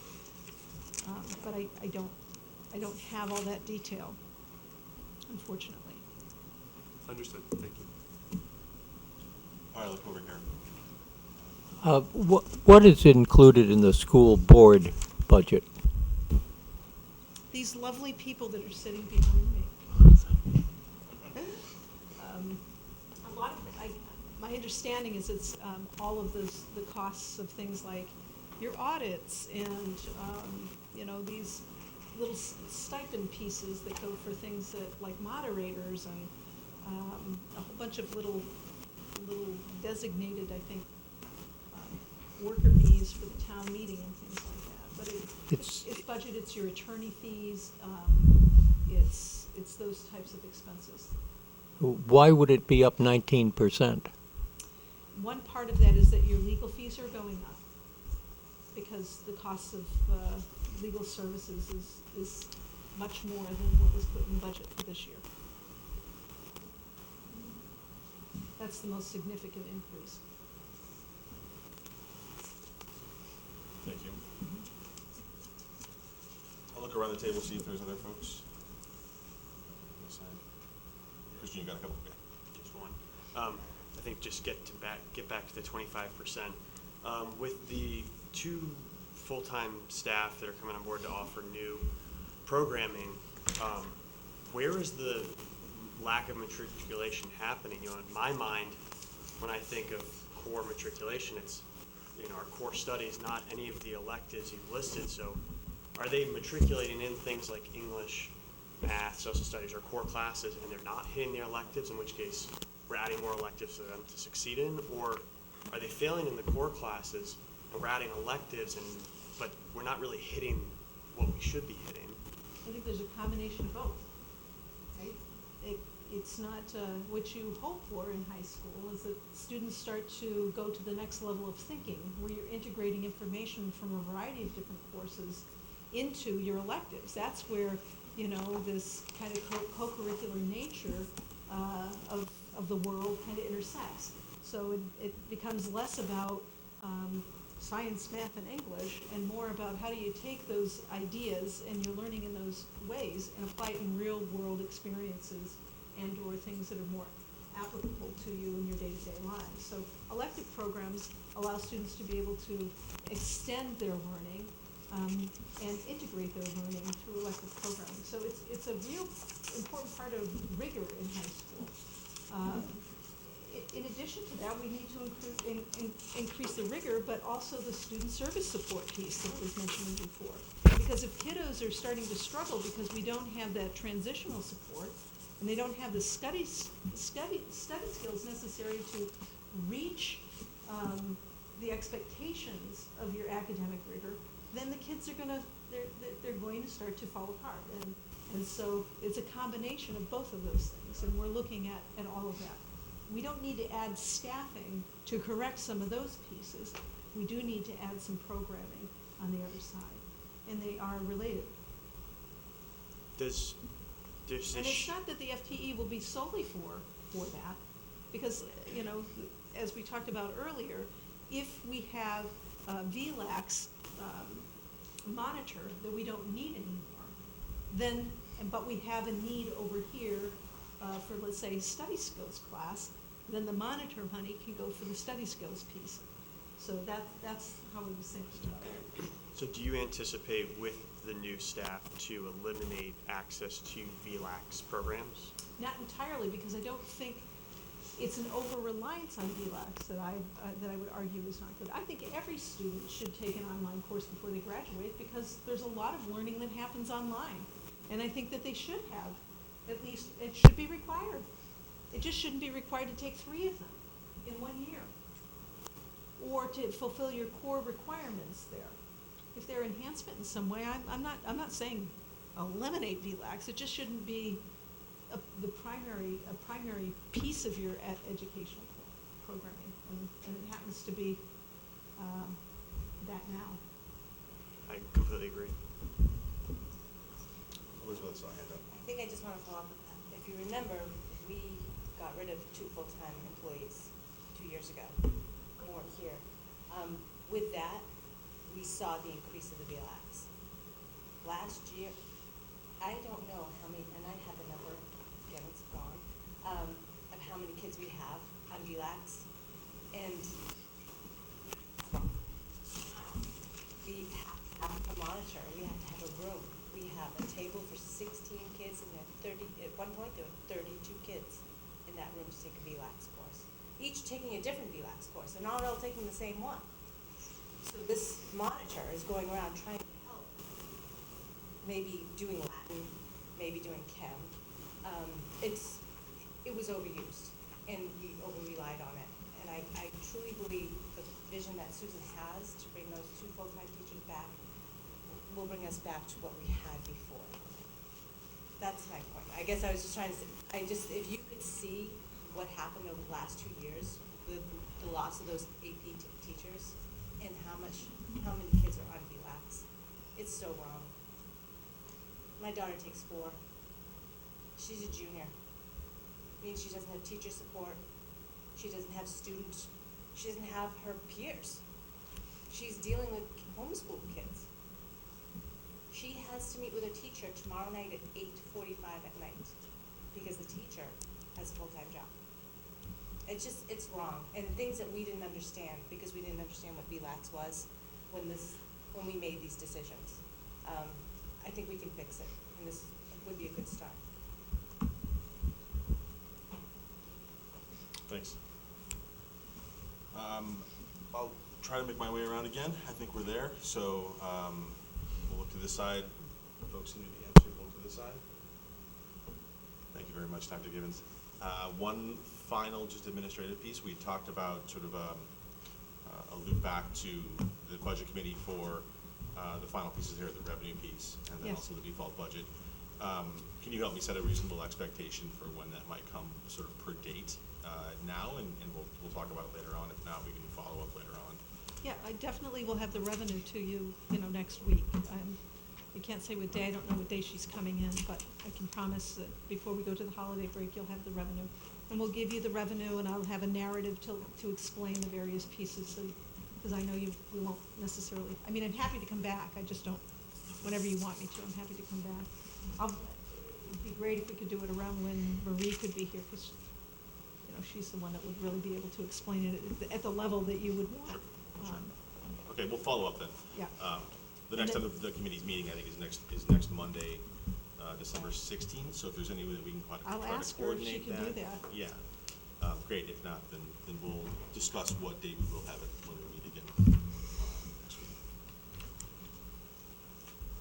But I don't have all that detail, unfortunately. Understood. Thank you. All right, look over here. What is included in the school board budget? These lovely people that are sitting behind me. A lot of, my understanding is it's all of the costs of things like your audits and, these little stipend pieces that go for things that, like moderators and a whole bunch of little designated, I think, worker bees for the town meeting and things like that. But it's budget, it's your attorney fees, it's those types of expenses. Why would it be up 19%? One part of that is that your legal fees are going up because the cost of legal services is much more than what was put in the budget for this year. That's the most significant increase. Thank you. I'll look around the table, see if there's other folks. Christian, you got a couple? Yeah. Just one. I think just get back to the 25%. With the 2 full-time staff that are coming on board to offer new programming, where is the lack of matriculation happening? In my mind, when I think of core matriculation, it's our core studies, not any of the electives you've listed. So are they matriculating in things like English, math, social studies, or core classes, and they're not hitting their electives, in which case we're adding more electives for them to succeed in? Or are they failing in the core classes and we're adding electives but we're not really hitting what we should be hitting? I think there's a combination of both, right? It's not, what you hope for in high school is that students start to go to the next level of thinking, where you're integrating information from a variety of different courses into your electives. That's where, you know, this kind of co-curricular nature of the world kind of intersects. So it becomes less about science, math, and English, and more about how do you take those ideas and you're learning in those ways and apply it in real world experiences and or things that are more applicable to you in your day-to-day lives. So elective programs allow students to be able to extend their learning and integrate their learning through elective programming. So it's a real important part of rigor in high school. In addition to that, we need to increase the rigor, but also the student service support piece that was mentioned before. Because if kiddos are starting to struggle because we don't have that transitional support, and they don't have the study skills necessary to reach the expectations of your academic rigor, then the kids are they're going to start to fall apart. And so it's a combination of both of those things, and we're looking at all of that. We don't need to add staffing to correct some of those pieces. We do need to add some programming on the other side, and they are related. There's And it's not that the FTE will be solely for that, because, you know, as we talked about earlier, if we have a VLAX monitor that we don't need anymore, then, but we have a need over here for, let's say, study skills class, then the monitor money can go for the study skills piece. So that's how we was thinking about it. So do you anticipate with the new staff to eliminate access to VLAX programs? Not entirely, because I don't think it's an over-reliance on VLAX that I would argue is not good. I think every student should take an online course before they graduate, because there's a lot of learning that happens online. And I think that they should have, at least, it should be required. It just shouldn't be required to take 3 of them in 1 year, or to fulfill your core requirements there. If they're enhancement in some way, I'm not saying eliminate VLAX. It just shouldn't be a primary piece of your educational programming, and it happens to be that now. I completely agree. Elizabeth saw a hand up. I think I just want to follow up with that. If you remember, we got rid of 2 full-time employees 2 years ago. They weren't here. With that, we saw the increase of the VLAX. Last year, I don't know how many, and I have the number, again, it's gone, of how many kids we have on VLAX. And we have a monitor, we have to have a room. We have a table for 16 kids, and at one point there were 32 kids in that room to take a VLAX course. Each taking a different VLAX course. They're not all taking the same one. So this monitor is going around trying to help, maybe doing Latin, maybe doing chem. It was overused, and we over-relied on it. And I truly believe the vision that Susan has to bring those 2 full-time teachers back will bring us back to what we had before. That's my point. I guess I was just trying to say, if you could see what happened over the last 2 years, the loss of those AP teachers, and how many kids are on VLAX, it's so wrong. My daughter takes 4. She's a junior. Means she doesn't have teacher support. She doesn't have students. She doesn't have her peers. She's dealing with homeschool kids. She has to meet with her teacher tomorrow night at 8:45 at night, because the teacher has a full-time job. It's wrong, and things that we didn't understand, because we didn't understand what VLAX was when we made these decisions. I think we can fix it, and this would be a good start. Thanks. I'll try to make my way around again. I think we're there. So we'll look to this side. Folks who need the answer, we'll look to this side. Thank you very much, Dr. Gibbons. One final, just administrative piece. We talked about sort of loop back to the budget committee for the final pieces here, the revenue piece, and then Yes. also the default budget. Can you help me set a reasonable expectation for when that might come sort of per date now, and we'll talk about it later on. If not, we can follow up later on. Yeah, I definitely will have the revenue to you, next week. I can't say what day, I don't know what day she's coming in, but I can promise that before we go to the holiday break, you'll have the revenue. And we'll give you the revenue, and I'll have a narrative to explain the various pieces, so, because I know we won't necessarily, I mean, I'm happy to come back, I just don't, whenever you want me to, I'm happy to come back. It'd be great if we could do it around when Marie could be here, because, she's the one that would really be able to explain it at the level that you would want. Okay, we'll follow up then. Yeah. The next time the committee's meeting, I think, is next Monday, December 16th, so if there's any way that we can try I'll to ask her if she coordinate can do that. Yeah, great, if not, then we'll discuss what date we will have it when we meet again next week.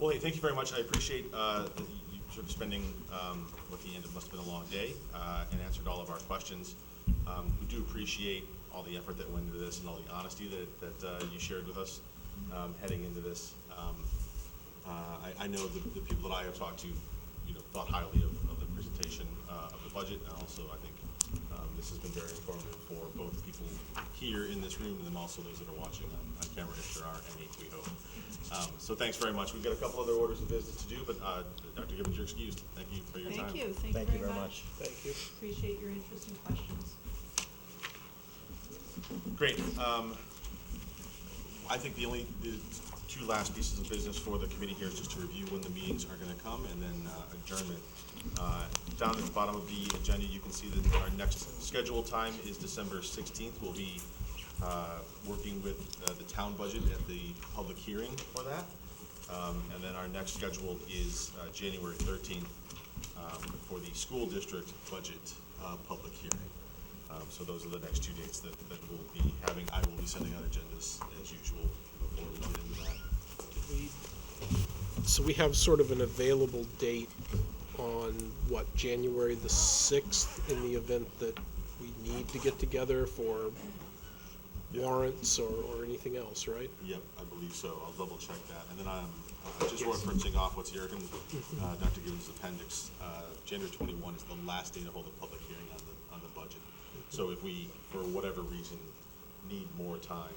Well, hey, thank you very much, I appreciate you sort of spending what the end of must have been a long day, and answered all of our questions. We do appreciate all the effort that went into this and all the honesty that you shared with us heading into this. I know the people that I have talked to, thought highly of the presentation of the budget, and also I think this has been very informative for both people here in this room and then also those that are watching on camera, if there are any, we hope. So thanks very much. We've got a couple other orders of business to do, but Dr. Gibbons, you're excused. Thank you for your time. Thank you very much. Thank you. Appreciate your interest and questions. Great. I think the two last pieces of business for the committee here is just to review when the meetings are going to come, and then adjournment. Down at the bottom of the agenda, you can see that our next scheduled time is December 16th. We'll be working with the town budget at the public hearing for that. And then our next schedule is January 13th for the school district budget public hearing. So those are the next two dates that we'll be having. I will be sending out agendas as usual before we get into that. So we have sort of an available date on, January the 6th, in the event that we need to get together for warrants or anything else, right? Yep, I believe so. I'll double check that. And then I'm just referencing off what's here in Dr. Gibbons' appendix. January 21 is the last day to hold a public hearing on the budget. So if we, for whatever reason, need more time,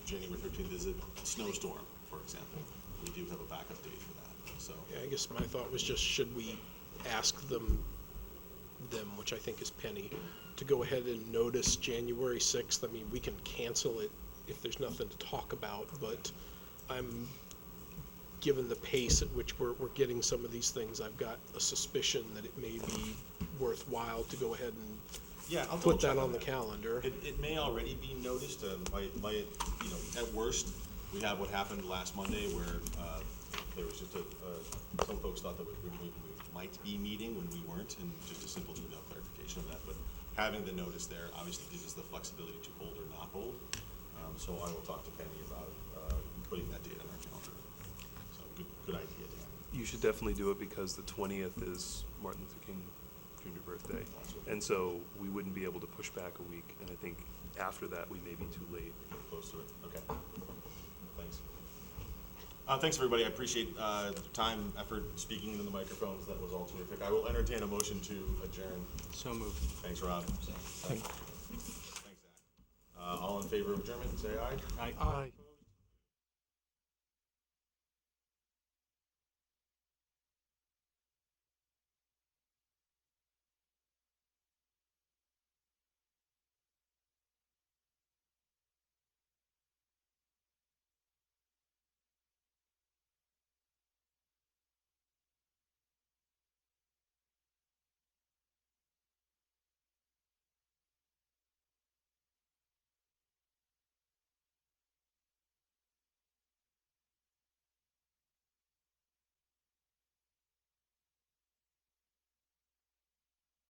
January 13th is a snowstorm, for example. We do have a backup date for that. So Yeah, I guess my thought was just, should we ask them, which I think is Penny, to go ahead and notice January 6th? I mean, we can cancel it if there's nothing to talk about, but I'm, given the pace at which we're getting some of these things, I've got a suspicion that it may be worthwhile to go ahead and yeah, I'll put double check that on the calendar. It may already be noticed. At worst, we have what happened last Monday where there was just some folks thought that we might be meeting when we weren't, and just a simple email clarification of that. But having the notice there obviously gives us the flexibility to hold or not hold. So I will talk to Penny about putting that date on our calendar. So good idea, Dan. You should definitely do it because the 20th is Martin Luther King Jr. birthday. And so we wouldn't be able to push back a week. And I think after that, we may be too late. Close to it. Okay. Thanks. Thanks, everybody. I appreciate the time, effort, speaking into the microphones. That was all terrific. I will entertain a motion to adjourn. So moved. Thanks, Rob. Thanks, Zach. All in favor of adjournment, say aye. Aye.